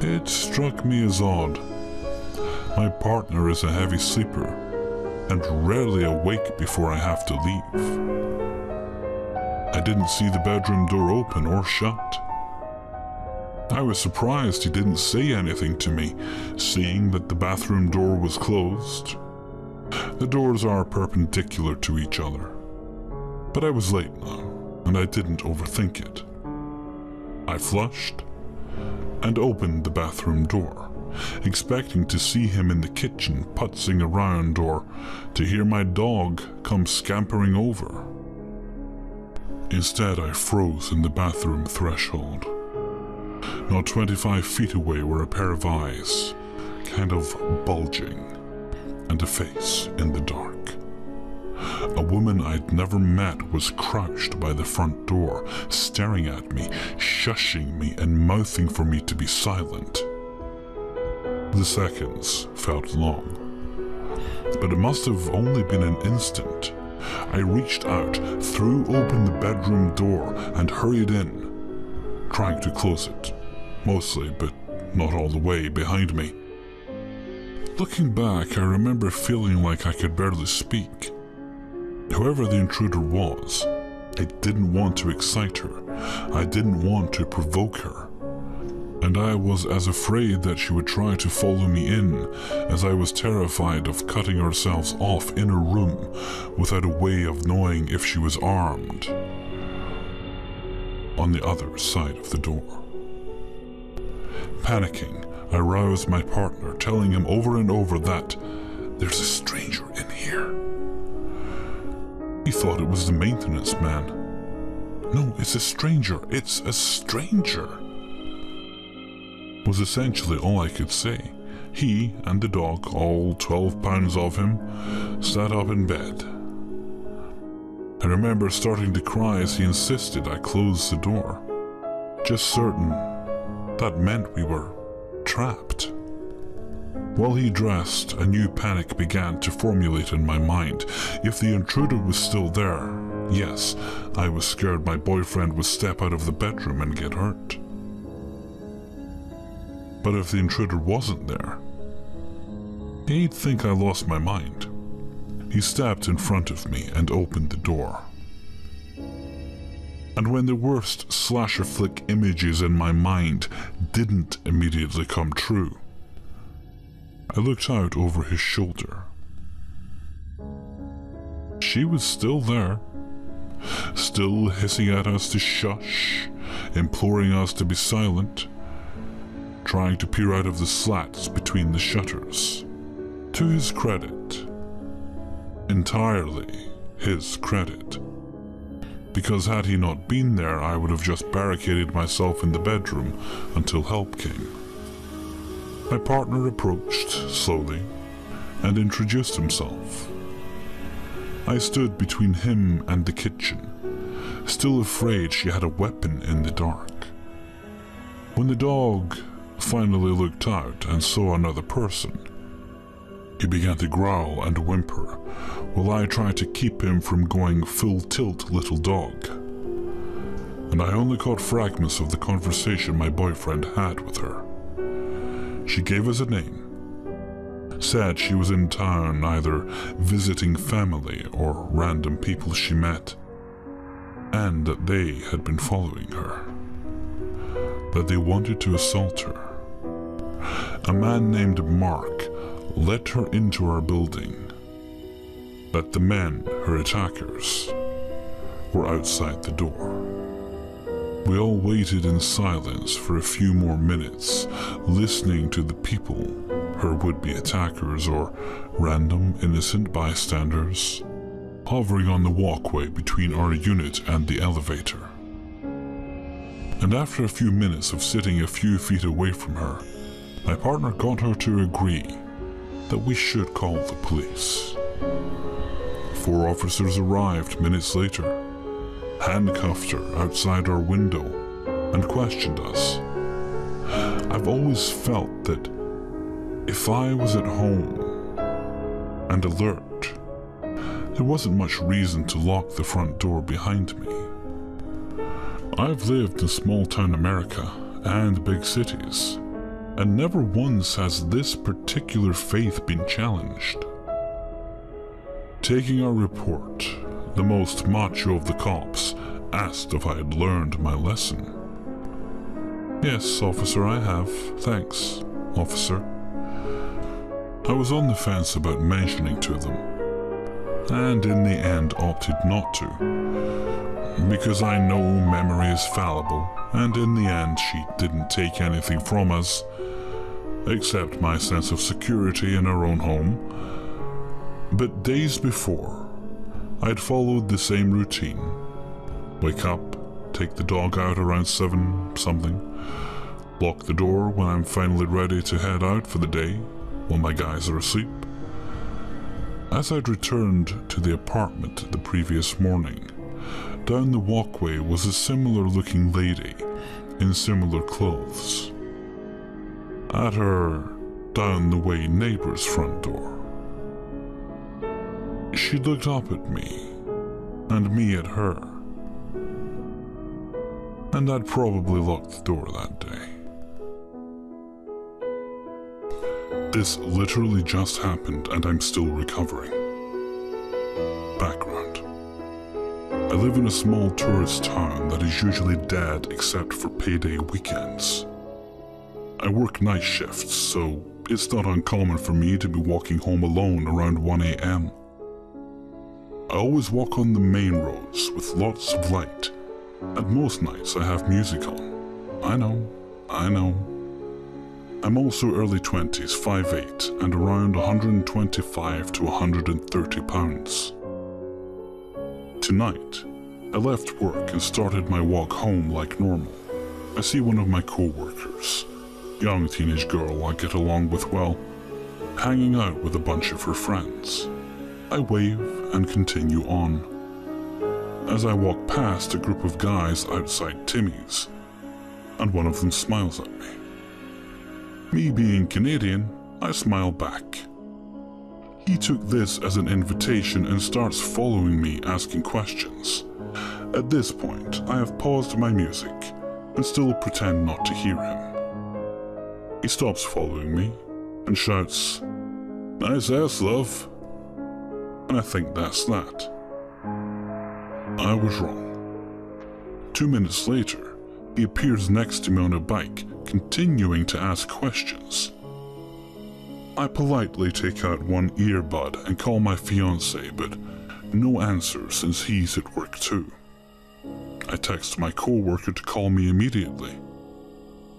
It struck me as odd. My partner is a heavy sleeper and rarely awake before I have to leave. I didn't see the bedroom door open or shut. I was surprised he didn't say anything to me, seeing that the bathroom door was closed. The doors are perpendicular to each other, but I was late now, and I didn't overthink it. I flushed and opened the bathroom door, expecting to see him in the kitchen putzing around or to hear my dog come scampering over. Instead, I froze in the bathroom threshold. Not 25 feet away were a pair of eyes, kind of bulging, and a face in the dark. A woman I'd never met was crouched by the front door, staring at me, shushing me, and mouthing for me to be silent. The seconds felt long, but it must have only been an instant. I reached out, threw open the bedroom door, and hurried in, trying to close it, mostly, but not all the way, behind me. Looking back, I remember feeling like I could barely speak. Whoever the intruder was, I didn't want to excite her. I didn't want to provoke her. And I was as afraid that she would try to follow me in as I was terrified of cutting ourselves off in a room without a way of knowing if she was armed on the other side of the door. Panicking, I roused my partner, telling him over and over that there's a stranger in here. He thought it was the maintenance man. No, it's a stranger. It's a stranger. Was essentially all I could say. He and the dog, all 12 pounds of him, sat up in bed. I remember starting to cry as he insisted I close the door, just certain that meant we were trapped. While he dressed, a new panic began to formulate in my mind. If the intruder was still there, yes, I was scared my boyfriend would step out of the bedroom and get hurt. But if the intruder wasn't there, he'd think I lost my mind. He stepped in front of me and opened the door. And when the worst slasher flick images in my mind didn't immediately come true, I looked out over his shoulder. She was still there, still hissing at us to shush, imploring us to be silent, trying to peer out of the slats between the shutters. To his credit, entirely his credit, because had he not been there, I would have just barricaded myself in the bedroom until help came. My partner approached slowly and introduced himself. I stood between him and the kitchen, still afraid she had a weapon in the dark. When the dog finally looked out and saw another person, he began to growl and whimper, while I tried to keep him from going full tilt little dog. And I only caught fragments of the conversation my boyfriend had with her. She gave us a name, said she was in town either visiting family or random people she met, and that they had been following her, that they wanted to assault her. A man named Mark let her into our building, that the men, her attackers, were outside the door. We all waited in silence for a few more minutes, listening to the people, her would-be attackers or random innocent bystanders, hovering on the walkway between our unit and the elevator. And after a few minutes of sitting a few feet away from her, my partner got her to agree that we should call the police. 4 officers arrived minutes later, handcuffed her outside our window, and questioned us. I've always felt that if I was at home and alert, there wasn't much reason to lock the front door behind me. I've lived in small-town America and big cities, and never once has this particular faith been challenged. Taking our report, the most macho of the cops asked if I had learned my lesson. Yes, officer, I have. Thanks, officer. I was on the fence about mentioning to them, and in the end opted not to, because I know memory is fallible, and in the end she didn't take anything from us, except my sense of security in her own home. But days before, I'd followed the same routine, Wake up, take the dog out around 7 something, lock the door when I'm finally ready to head out for the day while my guys are asleep. As I'd returned to the apartment the previous morning, down the walkway was a similar-looking lady in similar clothes. At her down-the-way neighbor's front door. She looked up at me, and me at her, and I'd probably locked the door that day. This literally just happened and I'm still recovering. Background. I live in a small tourist town that is usually dead except for payday weekends. I work night shifts, so it's not uncommon for me to be walking home alone around 1 a.m. I always walk on the main roads with lots of light, and most nights I have music on. I know. I'm also early 20s, 5'8", and around 125 to 130 pounds. Tonight, I left work and started my walk home like normal. I see one of my co-workers, young teenage girl I get along with well, hanging out with a bunch of her friends. I wave and continue on. As I walk past a group of guys outside Timmy's, and one of them smiles at me. Me being Canadian, I smile back. He took this as an invitation and starts following me, asking questions. At this point, I have paused my music and still pretend not to hear him. He stops following me and shouts, "Nice ass, love." And I think that's that. I was wrong. 2 minutes later, he appears next to me on a bike, continuing to ask questions. I politely take out one earbud and call my fiancé, but no answer since he's at work too. I text my co-worker to call me immediately.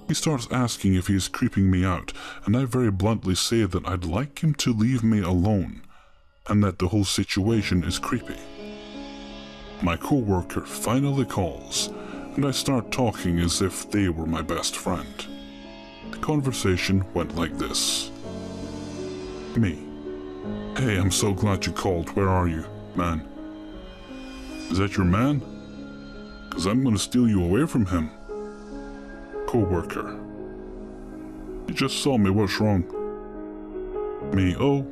He starts asking if he is creeping me out, and I very bluntly say that I'd like him to leave me alone, and that the whole situation is creepy. My co-worker finally calls, and I start talking as if they were my best friend. The conversation went like this. Me. "Hey, I'm so glad you called. Where are you, man?" "Is that your man? 'Cause I'm gonna steal you away from him." Co-worker. "You just saw me, what's wrong?" Me. "Oh,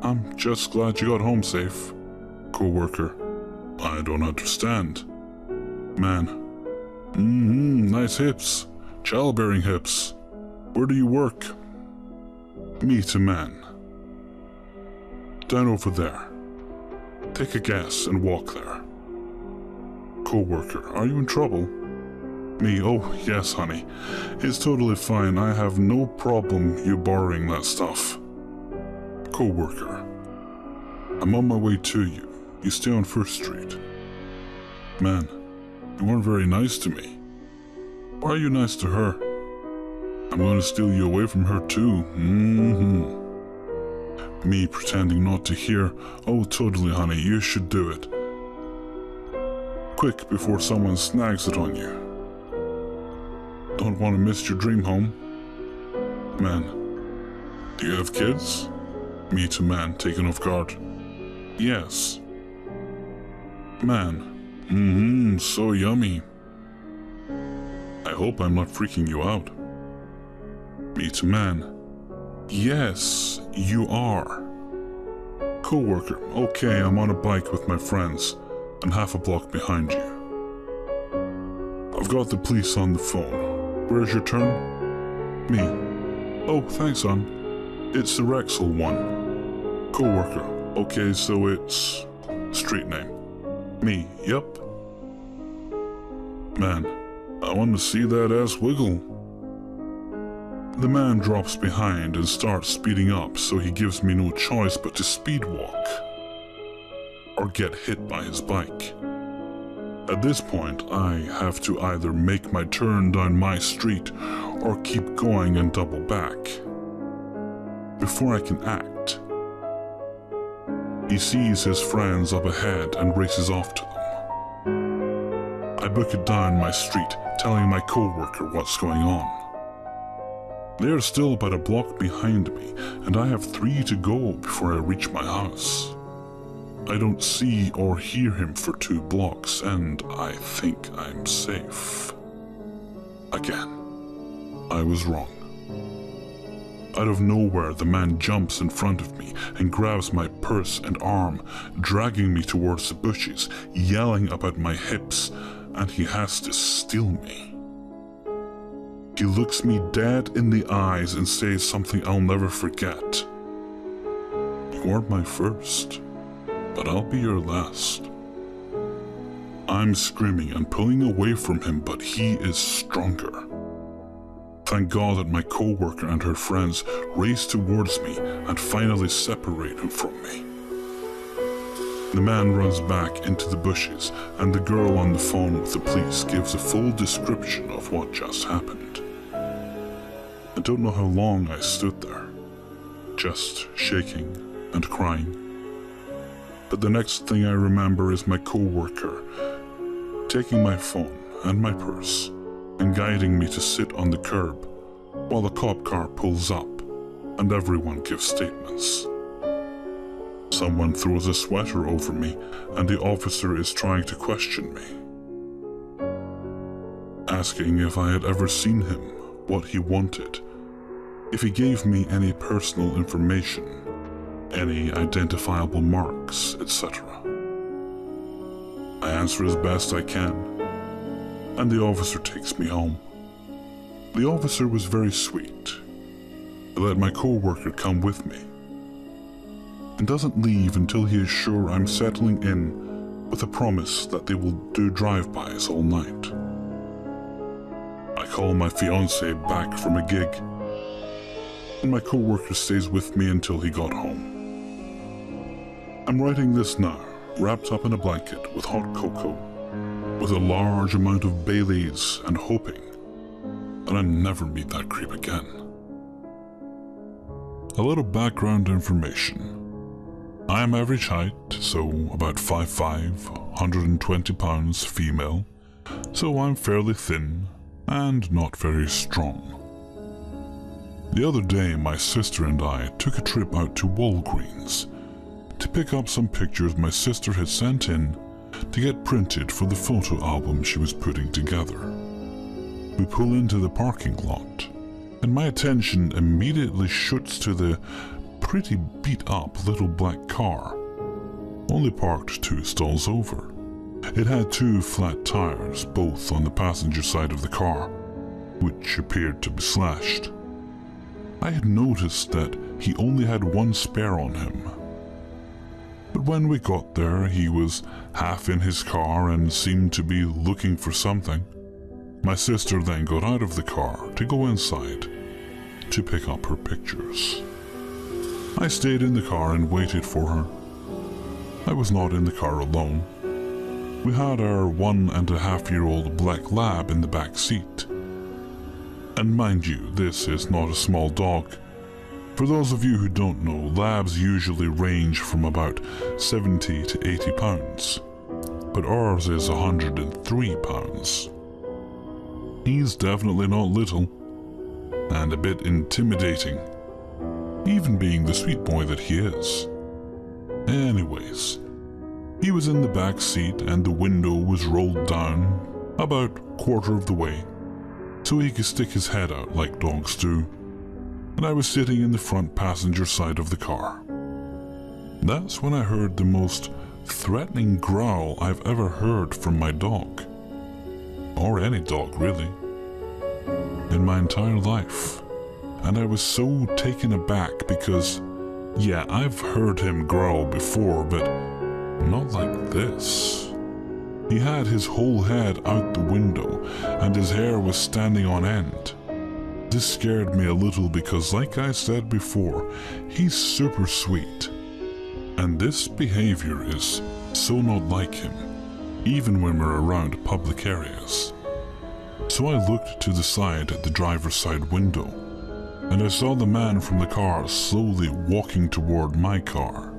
I'm just glad you got home safe." Co-worker. "I don't understand." Man. Nice hips. Childbearing hips. Where do you work?" Me to man. "Down over there. Take a guess and walk there." Co-worker. "Are you in trouble?" Me. "Oh, yes, honey. It's totally fine. I have no problem you borrowing that stuff." Co-worker. "I'm on my way to you. You stay on First Street." Man. "You weren't very nice to me." "Why are you nice to her?" "I'm going to steal you away from her too." Me pretending not to hear. "Oh, totally, honey. You should do it. Quick before someone snags it on you. Don't want to miss your dream home." Man. "Do you have kids?" Me to man, taken off guard. "Yes." Man. So yummy. "I hope I'm not freaking you out." Me to man. "Yes, you are." Co-worker. "Okay, I'm on a bike with my friends. I'm half a block behind you. I've got the police on the phone. Where's your turn?" Me. "Oh, thanks, son. It's the Rexall one." Co-worker. "Okay, so it's street name." Me. "Yep." Man. "I want to see that ass wiggle." The man drops behind and starts speeding up, so he gives me no choice but to speed walk or get hit by his bike. At this point, I have to either make my turn down my street or keep going and double back. Before I can act, he sees his friends up ahead and races off to them. I book it down my street, telling my co-worker what's going on. They are still about a block behind me, and I have 3 to go before I reach my house. I don't see or hear him for 2 blocks, and I think I'm safe. Again, I was wrong. Out of nowhere, the man jumps in front of me and grabs my purse and arm, dragging me towards the bushes, yelling about my hips, and he has to steal me. He looks me dead in the eyes and says something I'll never forget. You weren't my first, but I'll be your last. I'm screaming and pulling away from him, but he is stronger. Thank God that my co-worker and her friends race towards me and finally separate him from me. The man runs back into the bushes, and the girl on the phone with the police gives a full description of what just happened. I don't know how long I stood there, just shaking and crying. But the next thing I remember is my co-worker taking my phone and my purse and guiding me to sit on the curb while the cop car pulls up and everyone gives statements. Someone throws a sweater over me and the officer is trying to question me, asking if I had ever seen him, what he wanted, if he gave me any personal information, any identifiable marks, etc. I answer as best I can, and the officer takes me home. The officer was very sweet. He let my co-worker come with me, and doesn't leave until he is sure I'm settling in with a promise that they will do drive-bys all night. I call my fiancée back from a gig, and my co-worker stays with me until he got home. I'm writing this now, wrapped up in a blanket with hot cocoa, with a large amount of Baileys, and hoping that I never meet that creep again. A little background information. I am average height, so about 5'5", 120 pounds female, so I'm fairly thin and not very strong. The other day, my sister and I took a trip out to Walgreens to pick up some pictures my sister had sent in to get printed for the photo album she was putting together. We pull into the parking lot, and my attention immediately shoots to the pretty beat-up little black car, only parked 2 stalls over. It had 2 flat tires, both on the passenger side of the car, which appeared to be slashed. I had noticed that he only had 1 spare on him. But when we got there, he was half in his car and seemed to be looking for something. My sister then got out of the car to go inside to pick up her pictures. I stayed in the car and waited for her. I was not in the car alone. We had our 1.5-year-old black lab in the back seat. And mind you, this is not a small dog. For those of you who don't know, labs usually range from about 70 to 80 pounds, but ours is 103 pounds. He's definitely not little, and a bit intimidating, even being the sweet boy that he is. Anyways, he was in the back seat and the window was rolled down about 1/4 of the way, so he could stick his head out like dogs do, and I was sitting in the front passenger side of the car. That's when I heard the most threatening growl I've ever heard from my dog, or any dog really, in my entire life. And I was so taken aback because, yeah, I've heard him growl before, but not like this. He had his whole head out the window and his hair was standing on end. This scared me a little because, like I said before, he's super sweet. And this behavior is so not like him, even when we're around public areas. So I looked to the side at the driver's side window, and I saw the man from the car slowly walking toward my car.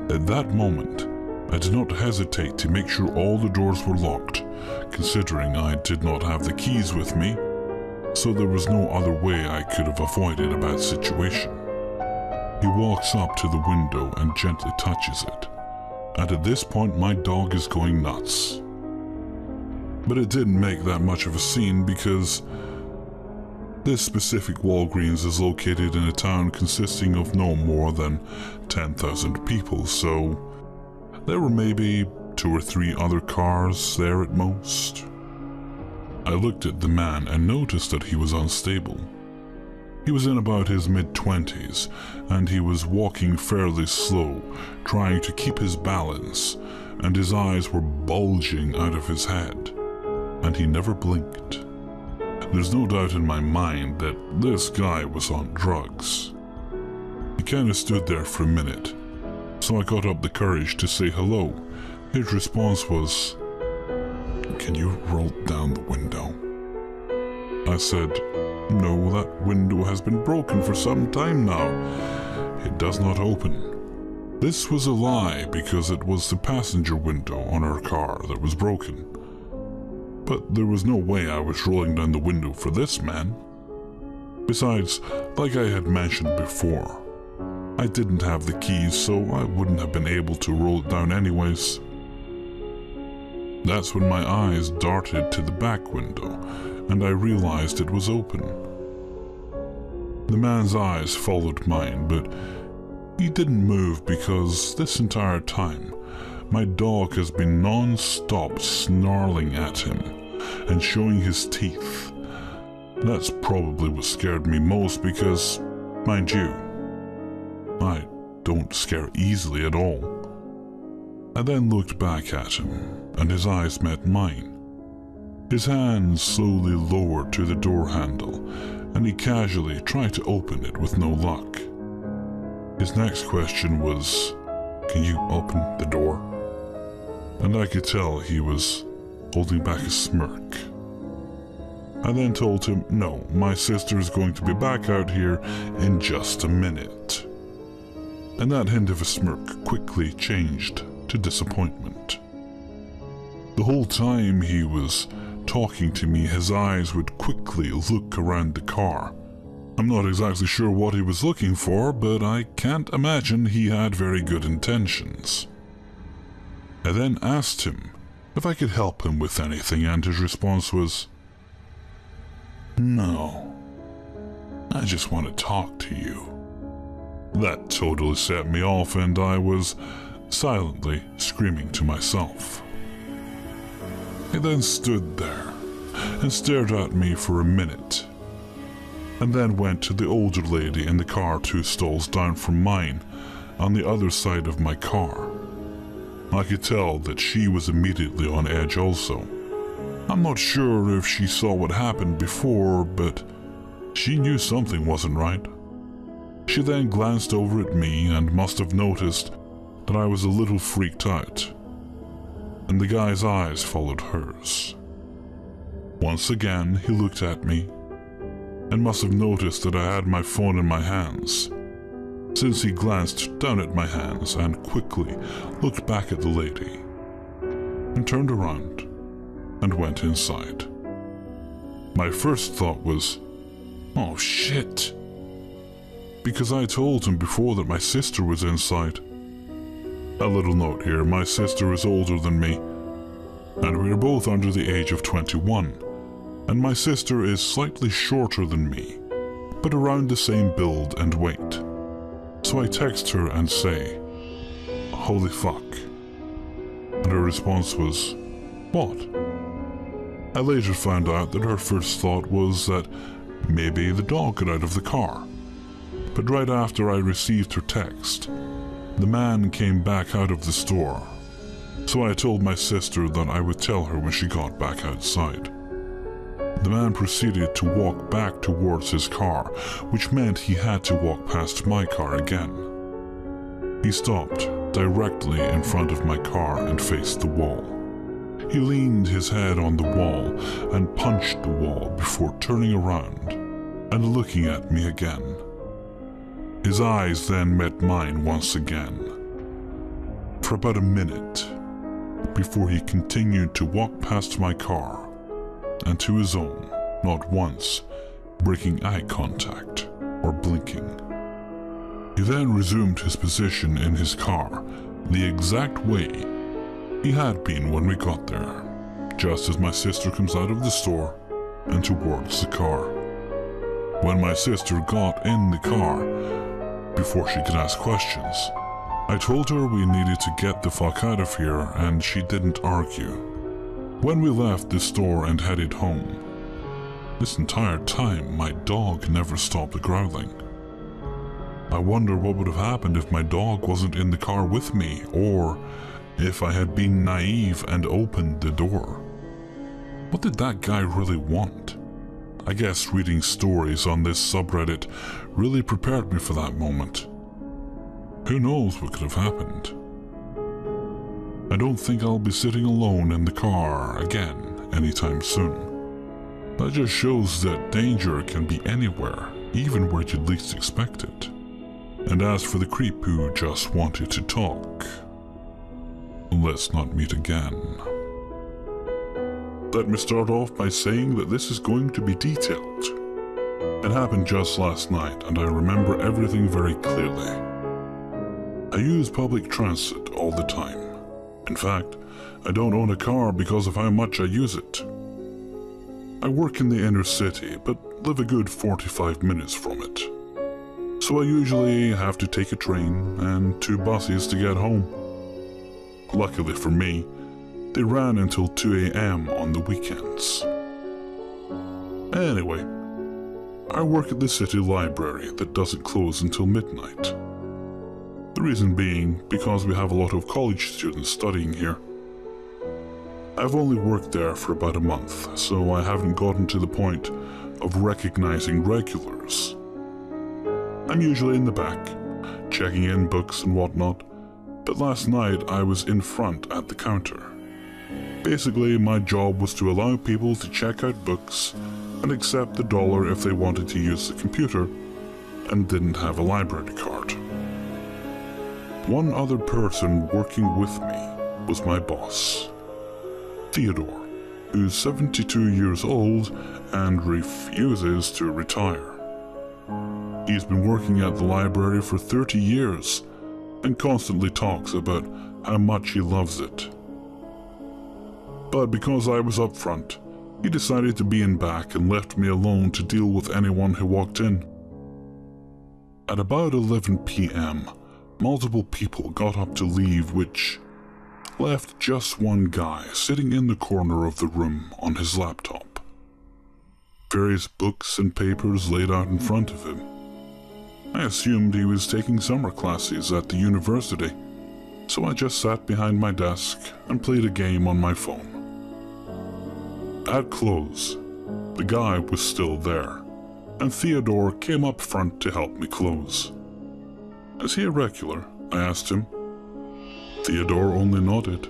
At that moment, I did not hesitate to make sure all the doors were locked considering I did not have the keys with me, so there was no other way I could have avoided a bad situation. He walks up to the window and gently touches it, and at this point my dog is going nuts. But it didn't make that much of a scene because this specific Walgreens is located in a town consisting of no more than 10,000 people, so there were maybe 2 or 3 other cars there at most. I looked at the man and noticed that he was unstable. He was in about his mid-20s, and he was walking fairly slow, trying to keep his balance, and his eyes were bulging out of his head, and he never blinked. There's no doubt in my mind that this guy was on drugs. He kind of stood there for a minute, so I got up the courage to say hello. His response was, "Can you roll down the window?" I said, "No, that window has been broken for some time now. It does not open." This was a lie because it was the passenger window on our car that was broken. But there was no way I was rolling down the window for this man. Besides, like I had mentioned before, I didn't have the keys, so I wouldn't have been able to roll it down anyways. That's when my eyes darted to the back window, and I realized it was open. The man's eyes followed mine, but he didn't move because this entire time, my dog has been non-stop snarling at him and showing his teeth. That's probably what scared me most because, mind you, I don't scare easily at all. I then looked back at him, and his eyes met mine. His hand slowly lowered to the door handle, and he casually tried to open it with no luck. His next question was, "Can you open the door?" And I could tell he was holding back a smirk. I then told him, "No, my sister is going to be back out here in just a minute." And that hint of a smirk quickly changed to disappointment. The whole time he was talking to me, his eyes would quickly look around the car. I'm not exactly sure what he was looking for, but I can't imagine he had very good intentions. I then asked him if I could help him with anything, and his response was, "No, I just want to talk to you." That totally set me off, and I was silently screaming to myself. He then stood there and stared at me for a minute, and then went to the older lady in the car 2 stalls down from mine on the other side of my car. I could tell that she was immediately on edge also. I'm not sure if she saw what happened before, but she knew something wasn't right. She then glanced over at me and must have noticed that I was a little freaked out, and the guy's eyes followed hers. Once again, he looked at me and must have noticed that I had my phone in my hands, since he glanced down at my hands and quickly looked back at the lady and turned around and went inside. My first thought was, "Oh shit," because I told him before that my sister was inside. A little note here, my sister is older than me, and we are both under the age of 21, and my sister is slightly shorter than me, but around the same build and weight. So I text her and say, "Holy fuck." And her response was, "What?" I later found out that her first thought was that maybe the dog got out of the car. But right after I received her text, the man came back out of the store. So I told my sister that I would tell her when she got back outside. The man proceeded to walk back towards his car, which meant he had to walk past my car again. He stopped directly in front of my car and faced the wall. He leaned his head on the wall and punched the wall before turning around and looking at me again. His eyes then met mine once again. For about a minute, before he continued to walk past my car and to his own, not once breaking eye contact or blinking. He then resumed his position in his car the exact way he had been when we got there, just as my sister comes out of the store and towards the car. When my sister got in the car, before she could ask questions, I told her we needed to get the fuck out of here, and she didn't argue. When we left the store and headed home, this entire time my dog never stopped growling. I wonder what would have happened if my dog wasn't in the car with me, or if I had been naive and opened the door. What did that guy really want? I guess reading stories on this subreddit really prepared me for that moment. Who knows what could have happened? I don't think I'll be sitting alone in the car again anytime soon. That just shows that danger can be anywhere, even where you'd least expect it. And as for the creep who just wanted to talk, let's not meet again. Let me start off by saying that this is going to be detailed. It happened just last night, and I remember everything very clearly. I use public transit all the time. In fact, I don't own a car because of how much I use it. I work in the inner city, but live a good 45 minutes from it. So I usually have to take a train and 2 buses to get home. Luckily for me, they ran until 2 a.m. on the weekends. Anyway, I work at the city library that doesn't close until midnight. The reason being because we have a lot of college students studying here. I've only worked there for about a month, so I haven't gotten to the point of recognizing regulars. I'm usually in the back, checking in books and whatnot, but last night I was in front at the counter. Basically, my job was to allow people to check out books and accept the dollar if they wanted to use the computer and didn't have a library card. One other person working with me was my boss, Theodore, who's 72 years old and refuses to retire. He's been working at the library for 30 years and constantly talks about how much he loves it. But because I was up front, he decided to be in back and left me alone to deal with anyone who walked in. At about 11 p.m., multiple people got up to leave, which left just one guy sitting in the corner of the room on his laptop. Various books and papers laid out in front of him. I assumed he was taking summer classes at the university, so I just sat behind my desk and played a game on my phone. At close, the guy was still there, and Theodore came up front to help me close. "Is he a regular?" I asked him. Theodore only nodded.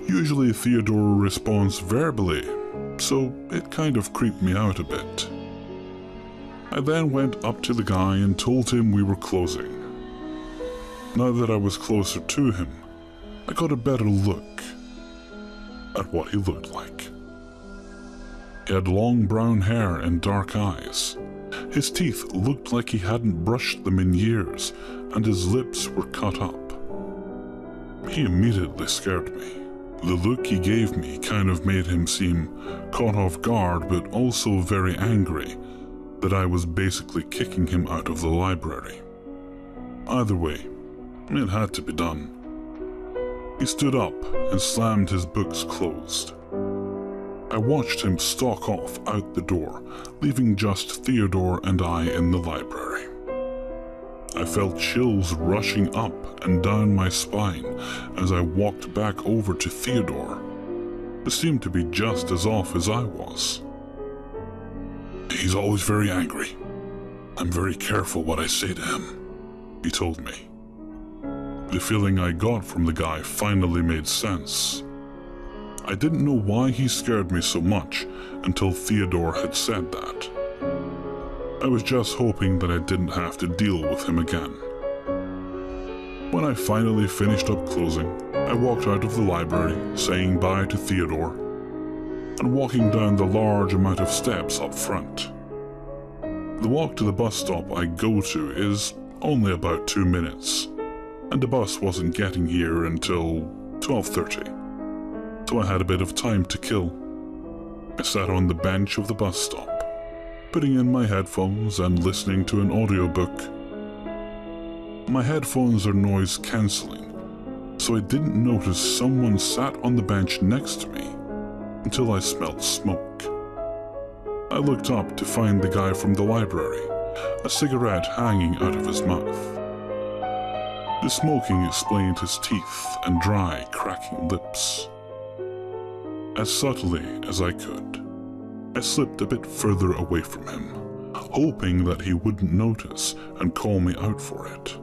Usually Theodore responds verbally, so it kind of creeped me out a bit. I then went up to the guy and told him we were closing. Now that I was closer to him, I got a better look at what he looked like. He had long brown hair and dark eyes. His teeth looked like he hadn't brushed them in years, and his lips were cut up. He immediately scared me. The look he gave me kind of made him seem caught off guard, but also very angry that I was basically kicking him out of the library. Either way, it had to be done. He stood up and slammed his books closed. I watched him stalk off out the door, leaving just Theodore and I in the library. I felt chills rushing up and down my spine as I walked back over to Theodore, who seemed to be just as off as I was. "He's always very angry. I'm very careful what I say to him," he told me. The feeling I got from the guy finally made sense. I didn't know why he scared me so much until Theodore had said that. I was just hoping that I didn't have to deal with him again. When I finally finished up closing, I walked out of the library, saying bye to Theodore, and walking down the large amount of steps up front. The walk to the bus stop I go to is only about 2 minutes, and the bus wasn't getting here until 12:30, so I had a bit of time to kill. I sat on the bench of the bus stop, putting in my headphones and listening to an audiobook. My headphones are noise cancelling, so I didn't notice someone sat on the bench next to me until I smelled smoke. I looked up to find the guy from the library, a cigarette hanging out of his mouth. The smoking explained his teeth and dry, cracking lips. As subtly as I could, I slipped a bit further away from him, hoping that he wouldn't notice and call me out for it.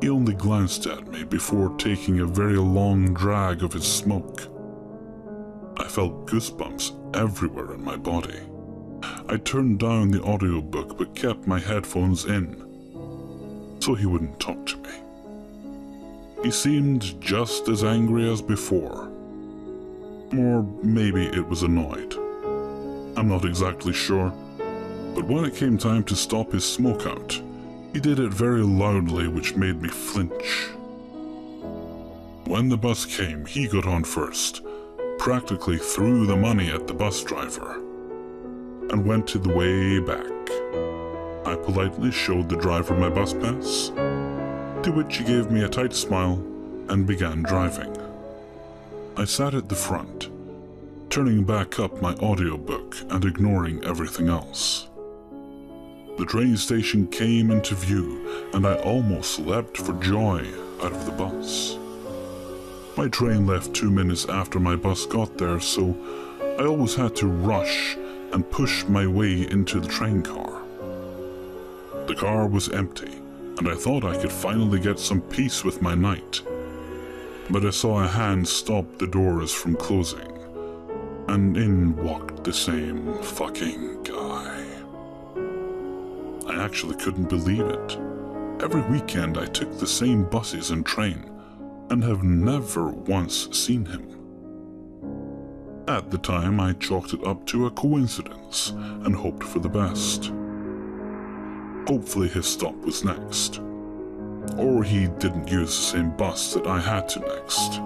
He only glanced at me before taking a very long drag of his smoke. I felt goosebumps everywhere in my body. I turned down the audiobook but kept my headphones in, so he wouldn't talk to me. He seemed just as angry as before. Or maybe it was annoyed. I'm not exactly sure, but when it came time to stop his smoke out, he did it very loudly, which made me flinch. When the bus came, he got on first, practically threw the money at the bus driver, and went to the way back. I politely showed the driver my bus pass, to which he gave me a tight smile and began driving. I sat at the front, turning back up my audiobook and ignoring everything else. The train station came into view, and I almost leapt for joy out of the bus. My train left 2 minutes after my bus got there, so I always had to rush and push my way into the train car. The car was empty, and I thought I could finally get some peace with my night. But I saw a hand stop the doors from closing, and in walked the same fucking guy. I actually couldn't believe it. Every weekend I took the same buses and train, and have never once seen him. At the time, I chalked it up to a coincidence and hoped for the best. Hopefully his stop was next, or he didn't use the same bus that I had to next.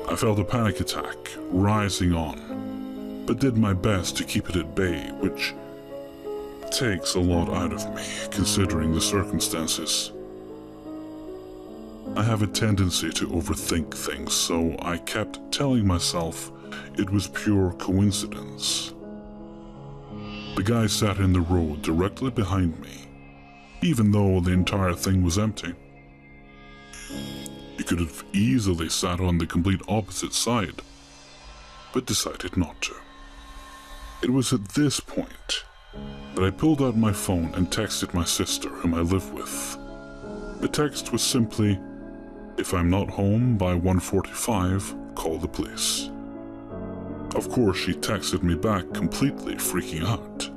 I felt a panic attack rising on, but did my best to keep it at bay, which takes a lot out of me, considering the circumstances. I have a tendency to overthink things, so I kept telling myself it was pure coincidence. The guy sat in the road directly behind me, even though the entire thing was empty. He could have easily sat on the complete opposite side, but decided not to. It was at this point that I pulled out my phone and texted my sister, whom I live with. The text was simply, "If I'm not home by 1:45, call the police." Of course, she texted me back completely freaking out,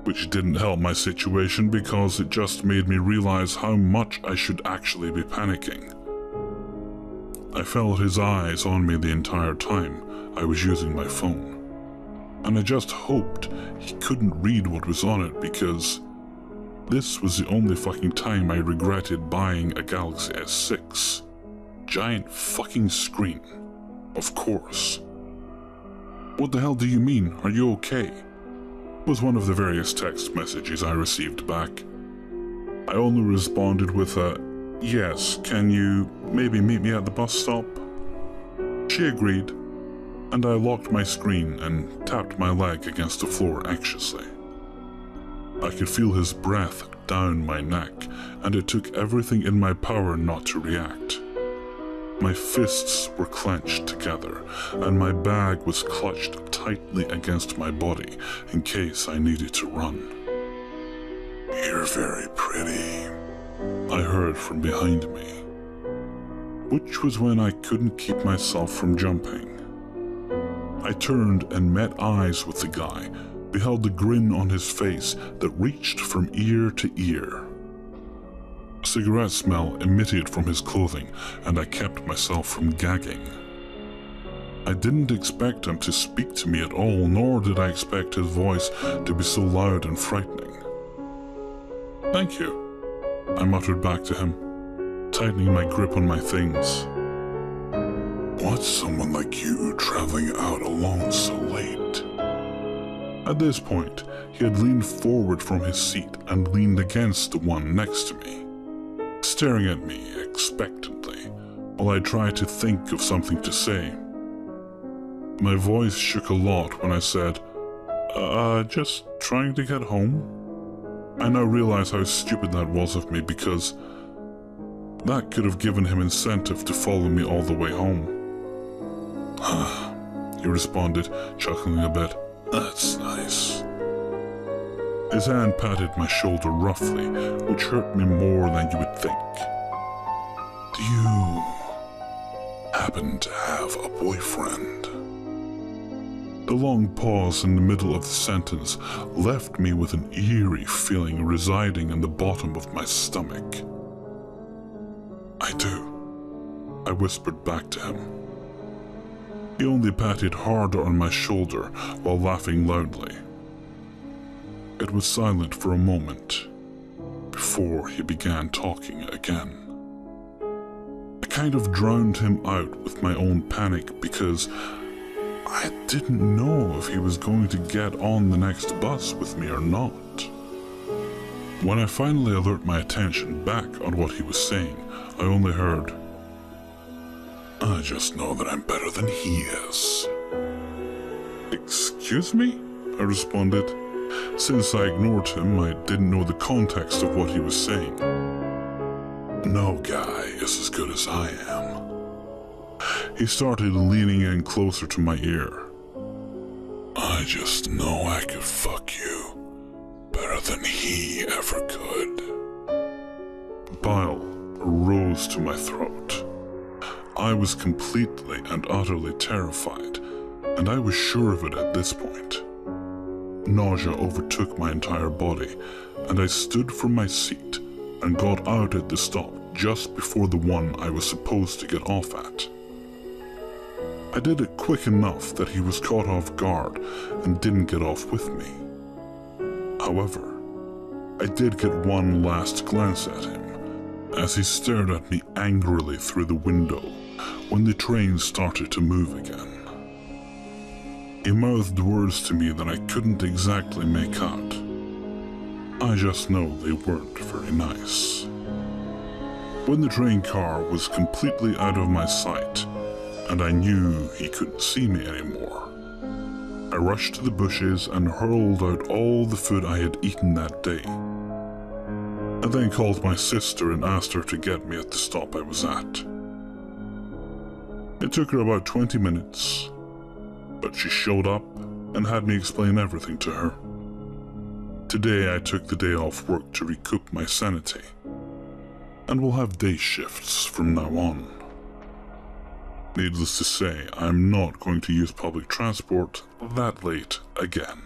which didn't help my situation because it just made me realize how much I should actually be panicking. I felt his eyes on me the entire time I was using my phone, and I just hoped he couldn't read what was on it, because this was the only fucking time I regretted buying a Galaxy S6. Giant fucking screen, of course. "What the hell do you mean? Are you okay?" was one of the various text messages I received back. I only responded with a, "Yes, can you maybe meet me at the bus stop?" She agreed, and I locked my screen and tapped my leg against the floor anxiously. I could feel his breath down my neck, and it took everything in my power not to react. My fists were clenched together, and my bag was clutched tightly against my body in case I needed to run. "You're very pretty," I heard from behind me, which was when I couldn't keep myself from jumping. I turned and met eyes with the guy, beheld the grin on his face that reached from ear to ear. Cigarette smell emitted from his clothing, and I kept myself from gagging. I didn't expect him to speak to me at all, nor did I expect his voice to be so loud and frightening. "Thank you," I muttered back to him, tightening my grip on my things. "What's someone like you traveling out alone so late?" At this point, he had leaned forward from his seat and leaned against the one next to me, staring at me expectantly while I tried to think of something to say. My voice shook a lot when I said, just trying to get home." I now realize how stupid that was of me, because that could have given him incentive to follow me all the way home. He responded, chuckling a bit. "That's nice." His hand patted my shoulder roughly, which hurt me more than you would think. "Do you happen to have a boyfriend?" The long pause in the middle of the sentence left me with an eerie feeling residing in the bottom of my stomach. "I do," I whispered back to him. He only patted harder on my shoulder while laughing loudly. It was silent for a moment before he began talking again. I kind of drowned him out with my own panic, because I didn't know if he was going to get on the next bus with me or not. When I finally alert my attention back on what he was saying, I only heard, "I just know that I'm better than he is." "Excuse me?" I responded. Since I ignored him, I didn't know the context of what he was saying. "No guy is as good as I am." He started leaning in closer to my ear. "I just know I could fuck you better than he ever could." Bile rose to my throat. I was completely and utterly terrified, and I was sure of it at this point. Nausea overtook my entire body, and I stood from my seat and got out at the stop just before the one I was supposed to get off at. I did it quick enough that he was caught off guard and didn't get off with me. However, I did get one last glance at him as he stared at me angrily through the window when the train started to move again. He mouthed words to me that I couldn't exactly make out. I just know they weren't very nice. When the train car was completely out of my sight, and I knew he couldn't see me anymore, I rushed to the bushes and hurled out all the food I had eaten that day. I then called my sister and asked her to get me at the stop I was at. It took her about 20 minutes, but she showed up and had me explain everything to her. Today I took the day off work to recoup my sanity, and will have day shifts from now on. Needless to say, I'm not going to use public transport that late again.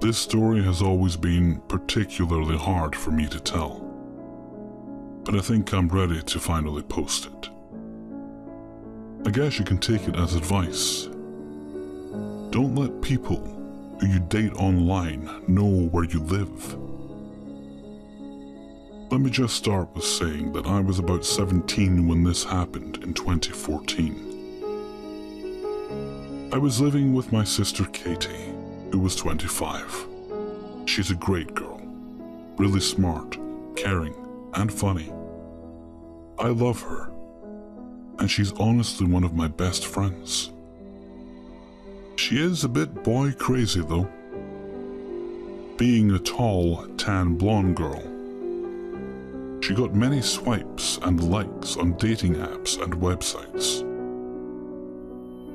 This story has always been particularly hard for me to tell, but I think I'm ready to finally post it. I guess you can take it as advice. Don't let people who you date online know where you live. Let me just start with saying that I was about 17 when this happened in 2014. I was living with my sister Katie, who was 25. She's a great girl, really smart, caring, and funny. I love her, and she's honestly one of my best friends. She is a bit boy crazy though. Being a tall, tan blonde girl, she got many swipes and likes on dating apps and websites.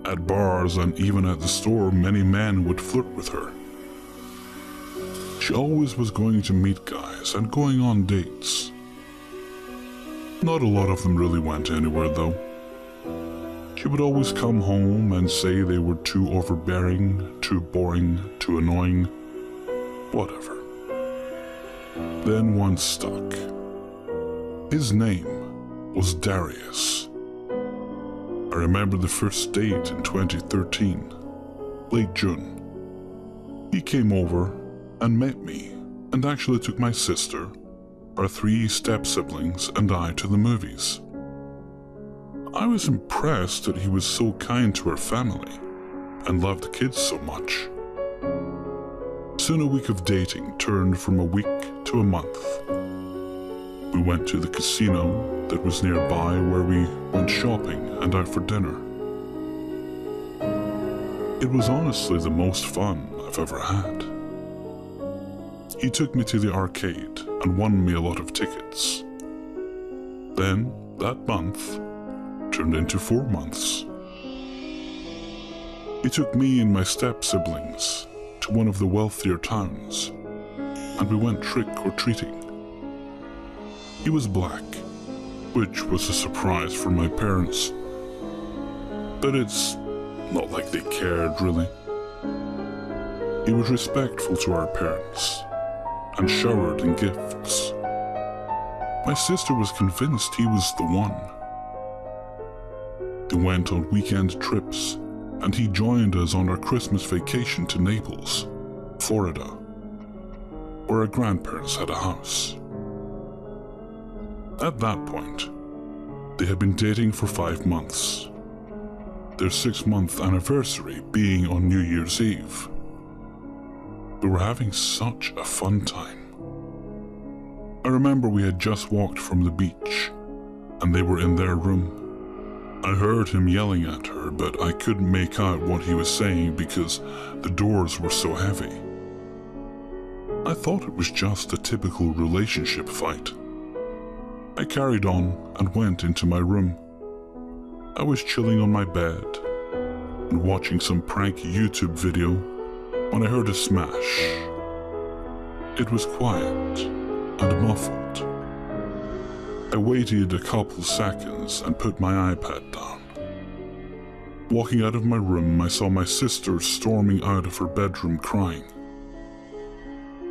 At bars and even at the store, many men would flirt with her. She always was going to meet guys and going on dates. Not a lot of them really went anywhere though. She would always come home and say they were too overbearing, too boring, too annoying, whatever. Then one stuck. His name was Darius. I remember the first date in 2013, late June. He came over and met me and actually took my sister, our 3 step-siblings, and I to the movies. I was impressed that he was so kind to our family and loved the kids so much. Soon a week of dating turned from a week to a month. We went to the casino that was nearby where we went shopping and out for dinner. It was honestly the most fun I've ever had. He took me to the arcade and won me a lot of tickets. Then, that month turned into 4 months. He took me and my step-siblings to one of the wealthier towns, and we went trick-or-treating. He was black, which was a surprise for my parents, but it's not like they cared, really. He was respectful to our parents and showered in gifts. My sister was convinced he was the one. They went on weekend trips, and he joined us on our Christmas vacation to Naples, Florida, where our grandparents had a house. At that point, they had been dating for 5 months, their 6-month anniversary being on New Year's Eve. We were having such a fun time. I remember we had just walked from the beach, and they were in their room. I heard him yelling at her, but I couldn't make out what he was saying because the doors were so heavy. I thought it was just a typical relationship fight. I carried on and went into my room. I was chilling on my bed and watching some prank YouTube video when I heard a smash. It was quiet and muffled. I waited a couple seconds and put my iPad down. Walking out of my room, I saw my sister storming out of her bedroom crying.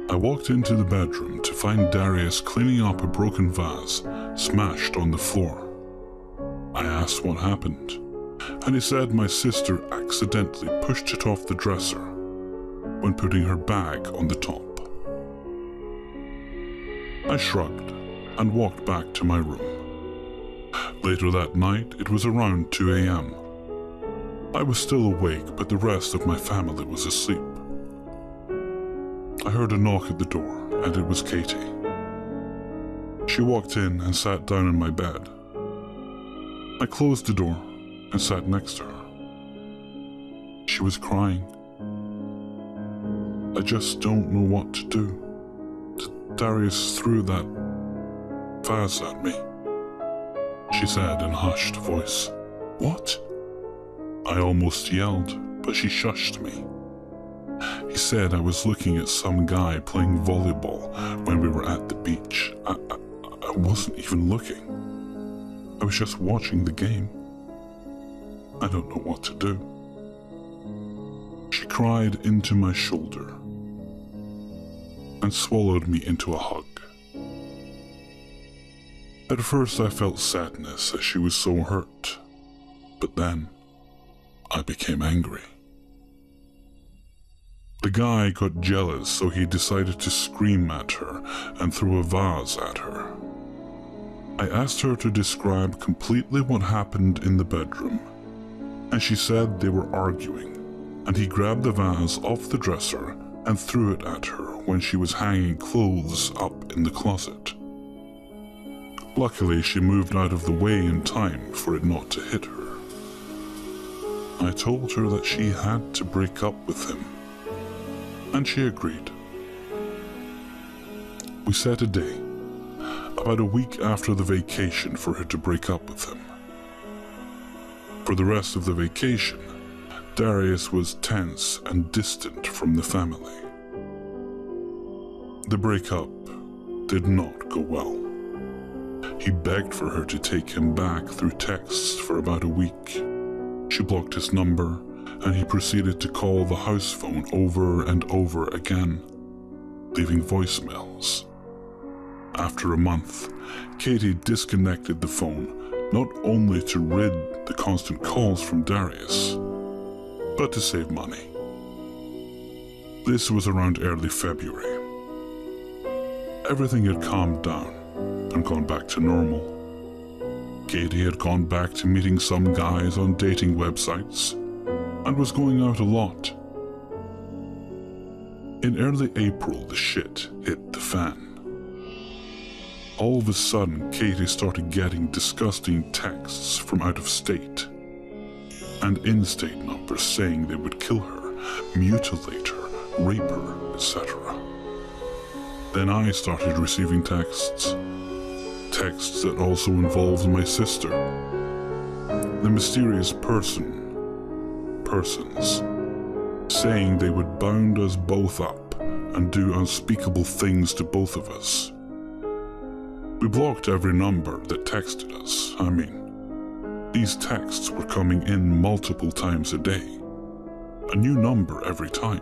I walked into the bedroom to find Darius cleaning up a broken vase smashed on the floor. I asked what happened, and he said my sister accidentally pushed it off the dresser when putting her bag on the top. I shrugged and walked back to my room. Later that night, it was around 2 a.m. I was still awake, but the rest of my family was asleep. I heard a knock at the door, and it was Katie. She walked in and sat down in my bed. I closed the door and sat next to her. She was crying. I just don't know what to do. Darius threw that vase at me, she said in a hushed voice. What? I almost yelled, but she shushed me. He said I was looking at some guy playing volleyball when we were at the beach. I wasn't even looking. I was just watching the game. I don't know what to do. She cried into my shoulder and swallowed me into a hug. At first I felt sadness as she was so hurt, but then I became angry. The guy got jealous, so he decided to scream at her and throw a vase at her. I asked her to describe completely what happened in the bedroom, and she said they were arguing, and he grabbed the vase off the dresser and threw it at her when she was hanging clothes up in the closet. Luckily, she moved out of the way in time for it not to hit her. I told her that she had to break up with him, and she agreed. We set a day, about a week after the vacation, for her to break up with him. For the rest of the vacation, Darius was tense and distant from the family. The breakup did not go well. He begged for her to take him back through texts for about a week. She blocked his number, and he proceeded to call the house phone over and over again, leaving voicemails After a month, Katie disconnected the phone, not only to rid the constant calls from Darius, but to save money. This was around early February. Everything had calmed down and gone back to normal. Katie had gone back to meeting some guys on dating websites and was going out a lot. In early April, the shit hit the fan. All of a sudden, Katie started getting disgusting texts from out of state and in-state numbers saying they would kill her, mutilate her, rape her, etc. Then I started receiving texts that also involved my sister. The mysterious persons, saying they would bound us both up and do unspeakable things to both of us. We blocked every number that texted us. I mean, these texts were coming in multiple times a day. A new number every time.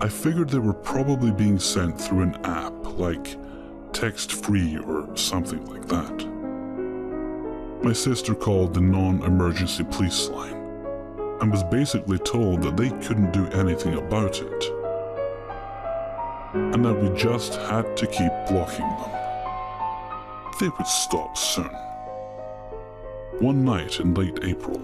I figured they were probably being sent through an app like Text Free or something like that. My sister called the non-emergency police line and was basically told that they couldn't do anything about it and that we just had to keep blocking them. They would stop soon. One night in late April,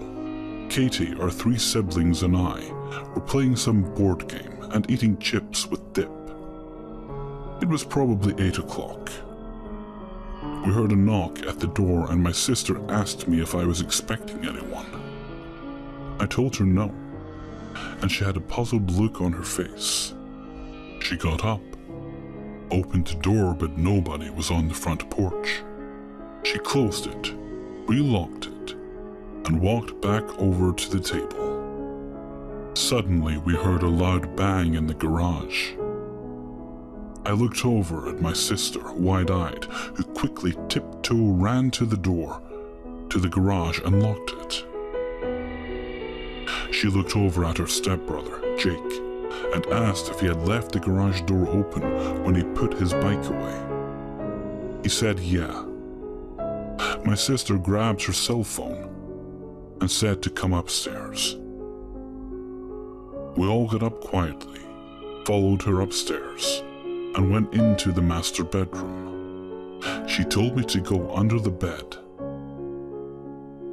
Katie, our 3 siblings, and I were playing some board game and eating chips with dip. It was probably 8 o'clock. We heard a knock at the door and my sister asked me if I was expecting anyone. I told her no, and she had a puzzled look on her face. She got up, opened the door, but nobody was on the front porch. She closed it, relocked it, and walked back over to the table. Suddenly, we heard a loud bang in the garage. I looked over at my sister, wide-eyed, who quickly tiptoe ran to the door, to the garage, and locked it. She looked over at her stepbrother, Jake, and asked if he had left the garage door open when he put his bike away. He said yeah. My sister grabbed her cell phone and said to come upstairs. We all got up quietly, followed her upstairs, and went into the master bedroom. She told me to go under the bed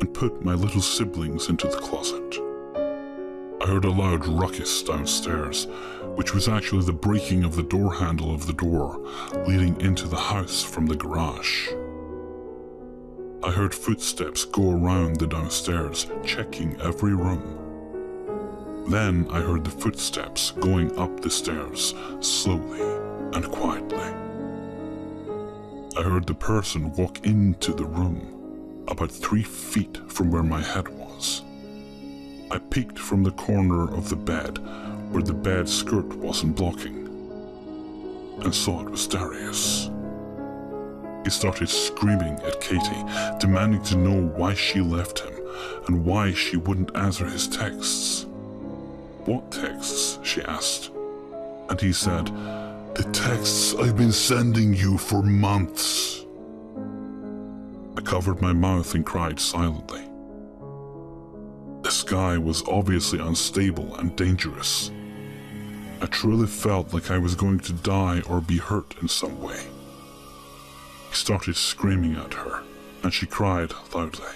and put my little siblings into the closet. I heard a loud ruckus downstairs, which was actually the breaking of the door handle of the door leading into the house from the garage. I heard footsteps go around the downstairs, checking every room. Then I heard the footsteps going up the stairs, slowly and quietly. I heard the person walk into the room, about 3 feet from where my head was. I peeked from the corner of the bed, where the bed skirt wasn't blocking, and saw it was Darius. He started screaming at Katie, demanding to know why she left him, and why she wouldn't answer his texts. What texts? She asked. And he said, "The texts I've been sending you for months." I covered my mouth and cried silently. This guy was obviously unstable and dangerous. I truly felt like I was going to die or be hurt in some way. He started screaming at her, and she cried loudly.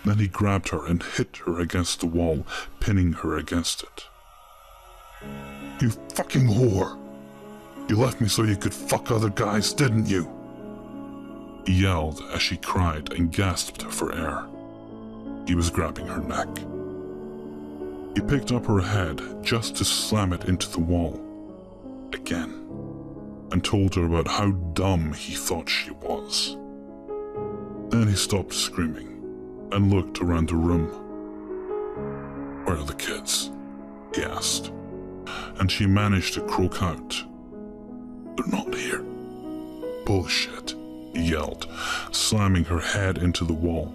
Then he grabbed her and hit her against the wall, pinning her against it. "You fucking whore! You left me so you could fuck other guys, didn't you?" He yelled as she cried and gasped for air. He was grabbing her neck. He picked up her head just to slam it into the wall again, and told her about how dumb he thought she was. Then he stopped screaming and looked around the room. "Where are the kids?" he asked, and she managed to croak out, "They're not here." "Bullshit," he yelled, slamming her head into the wall.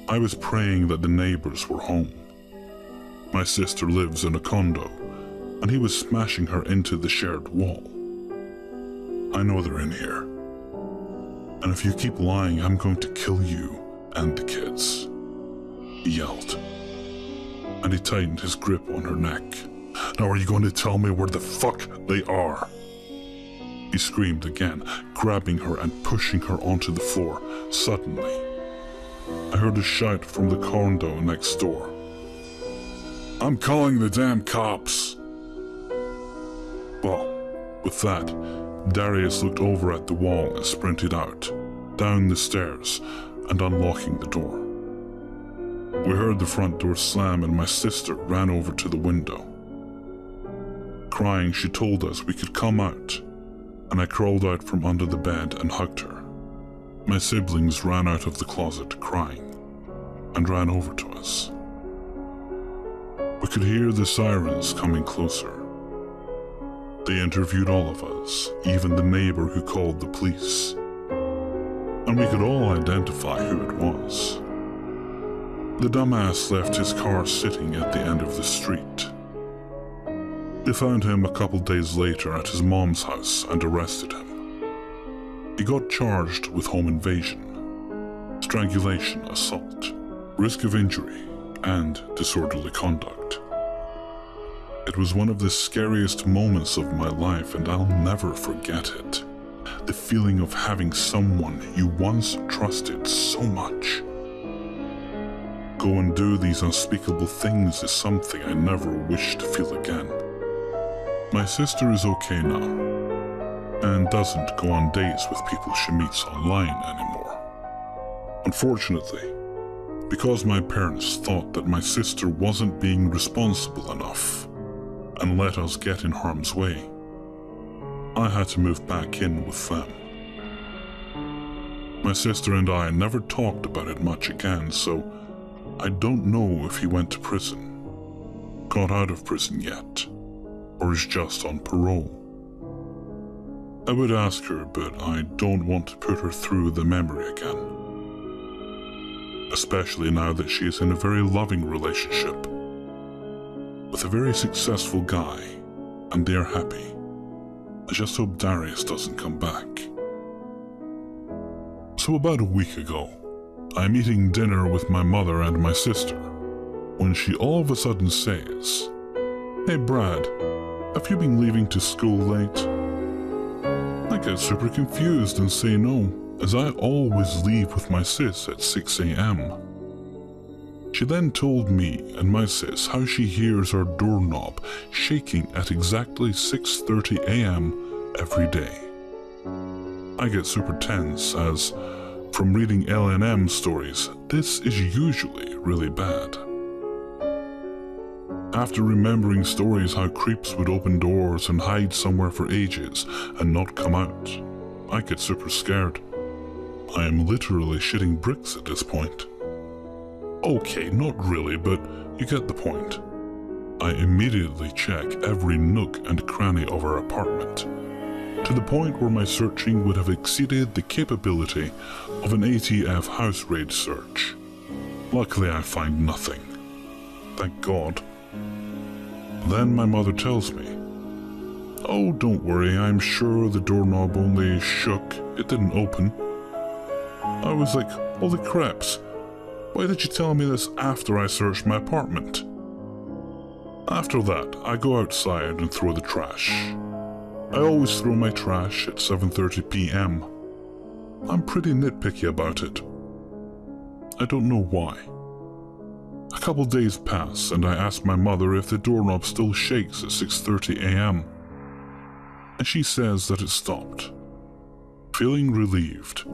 I was praying that the neighbors were home. My sister lives in a condo, and he was smashing her into the shared wall. I know they're in here. And if you keep lying, I'm going to kill you and the kids," he yelled. And he tightened his grip on her neck. "Now are you going to tell me where the fuck they are?" He screamed again, grabbing her and pushing her onto the floor. Suddenly, I heard a shout from the condo next door. "I'm calling the damn cops!" Well, with that, Darius looked over at the wall and sprinted out, down the stairs, and unlocking the door. We heard the front door slam and my sister ran over to the window. Crying, she told us we could come out, and I crawled out from under the bed and hugged her. My siblings ran out of the closet crying and ran over to us. We could hear the sirens coming closer. They interviewed all of us, even the neighbor who called the police, and we could all identify who it was. The dumbass left his car sitting at the end of the street. They found him a couple days later at his mom's house and arrested him. He got charged with home invasion, strangulation, assault, risk of injury, and disorderly conduct. It was one of the scariest moments of my life, and I'll never forget it. The feeling of having someone you once trusted so much go and do these unspeakable things is something I never wish to feel again. My sister is okay now, and doesn't go on dates with people she meets online anymore. Unfortunately, because my parents thought that my sister wasn't being responsible enough and let us get in harm's way, I had to move back in with them. My sister and I never talked about it much again, so I don't know if he went to prison, got out of prison yet, or is just on parole. I would ask her, but I don't want to put her through the memory again. Especially now that she is in a very loving relationship with a very successful guy, and they're happy. I just hope Darius doesn't come back. So about a week ago, I'm eating dinner with my mother and my sister, when she all of a sudden says, "Hey Brad, have you been leaving to school late?" I get super confused and say no, as I always leave with my sis at 6 a.m. She then told me and my sis how she hears our doorknob shaking at exactly 6:30 a.m. every day. I get super tense, as from reading L&M stories, this is usually really bad. After remembering stories how creeps would open doors and hide somewhere for ages and not come out, I get super scared. I am literally shitting bricks at this point. Okay, not really, but you get the point. I immediately check every nook and cranny of our apartment, to the point where my searching would have exceeded the capability of an ATF house raid search. Luckily, I find nothing. Thank God. Then my mother tells me, "Oh, don't worry, I'm sure the doorknob only shook, it didn't open." I was like, holy craps, why did you tell me this after I searched my apartment? After that, I go outside and throw the trash. I always throw my trash at 7:30 p.m. I'm pretty nitpicky about it. I don't know why. A couple days pass and I ask my mother if the doorknob still shakes at 6:30 a.m. and she says that it stopped. Feeling relieved,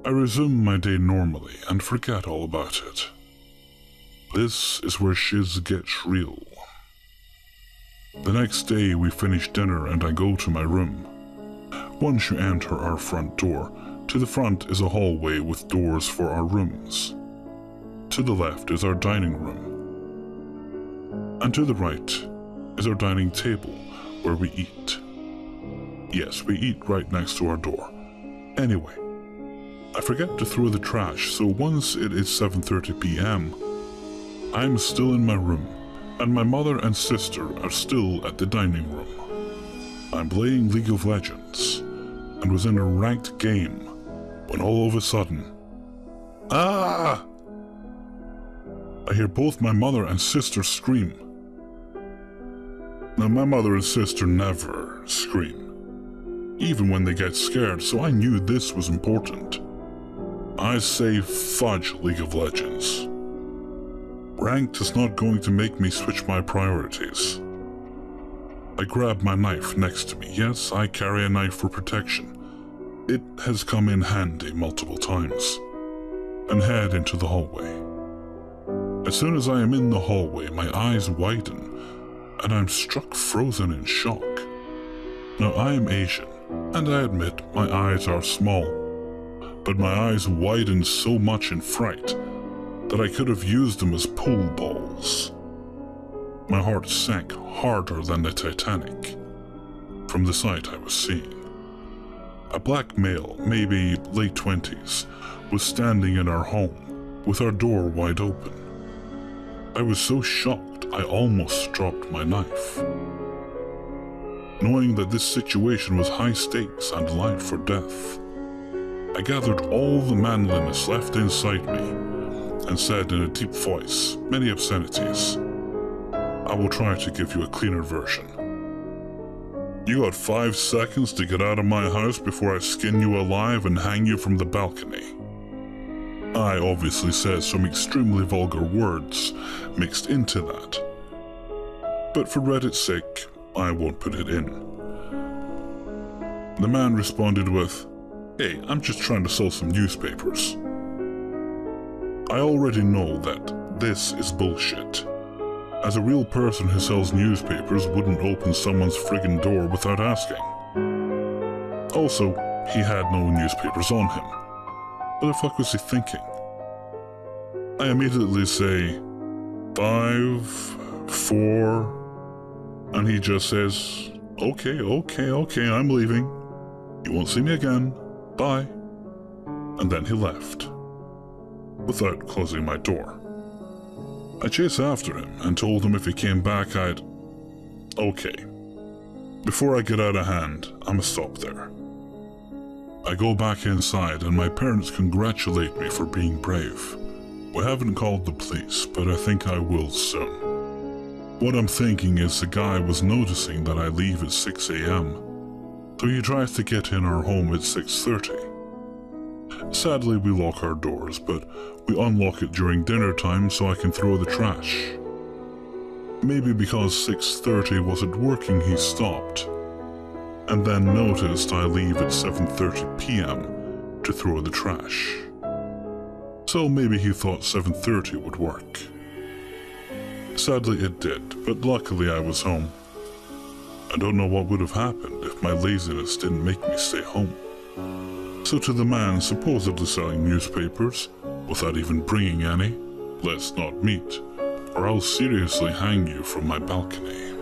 I resume my day normally and forget all about it. This is where shiz gets real. The next day we finish dinner and I go to my room. Once you enter our front door, to the front is a hallway with doors for our rooms. To the left is our dining room. And to the right is our dining table where we eat. Yes, we eat right next to our door. Anyway, I forget to throw the trash, so once it is 7:30 p.m., I'm still in my room, and my mother and sister are still at the dining room. I'm playing League of Legends, and was in a ranked game when all of a sudden, ah! I hear both my mother and sister scream. Now, my mother and sister never scream, even when they get scared, so I knew this was important. I say fudge, League of Legends. Ranked is not going to make me switch my priorities. I grab my knife next to me. Yes, I carry a knife for protection. It has come in handy multiple times. And head into the hallway. As soon as I am in the hallway, my eyes widen, and I'm struck frozen in shock. Now, I am Asian, and I admit my eyes are small, but my eyes widened so much in fright that I could have used them as pool balls. My heart sank harder than the Titanic from the sight I was seeing. A black male, maybe late 20s, was standing in our home with our door wide open. I was so shocked I almost dropped my knife. Knowing that this situation was high stakes and life or death, I gathered all the manliness left inside me and said in a deep voice many obscenities. I will try to give you a cleaner version. You got 5 seconds to get out of my house before I skin you alive and hang you from the balcony. I obviously said some extremely vulgar words mixed into that, but for Reddit's sake, I won't put it in. The man responded with, "Hey, I'm just trying to sell some newspapers." I already know that this is bullshit, as a real person who sells newspapers wouldn't open someone's friggin' door without asking. Also, he had no newspapers on him. What the fuck was he thinking? I immediately say, 5, 4, and he just says, okay, I'm leaving. You won't see me again. Bye. And then he left, without closing my door. I chased after him and told him if he came back I'd... Okay. Before I get out of hand, I'ma stop there. I go back inside and my parents congratulate me for being brave. We haven't called the police, but I think I will soon. What I'm thinking is the guy was noticing that I leave at 6 a.m, so he tries to get in our home at 6:30. Sadly, we lock our doors, but we unlock it during dinner time so I can throw the trash. Maybe because 6:30 wasn't working, he stopped, and then noticed I leave at 7:30 p.m. to throw the trash. So maybe he thought 7:30 would work. Sadly it did, but luckily I was home. I don't know what would have happened if my laziness didn't make me stay home. So to the man supposedly selling newspapers, without even bringing any, let's not meet, or I'll seriously hang you from my balcony.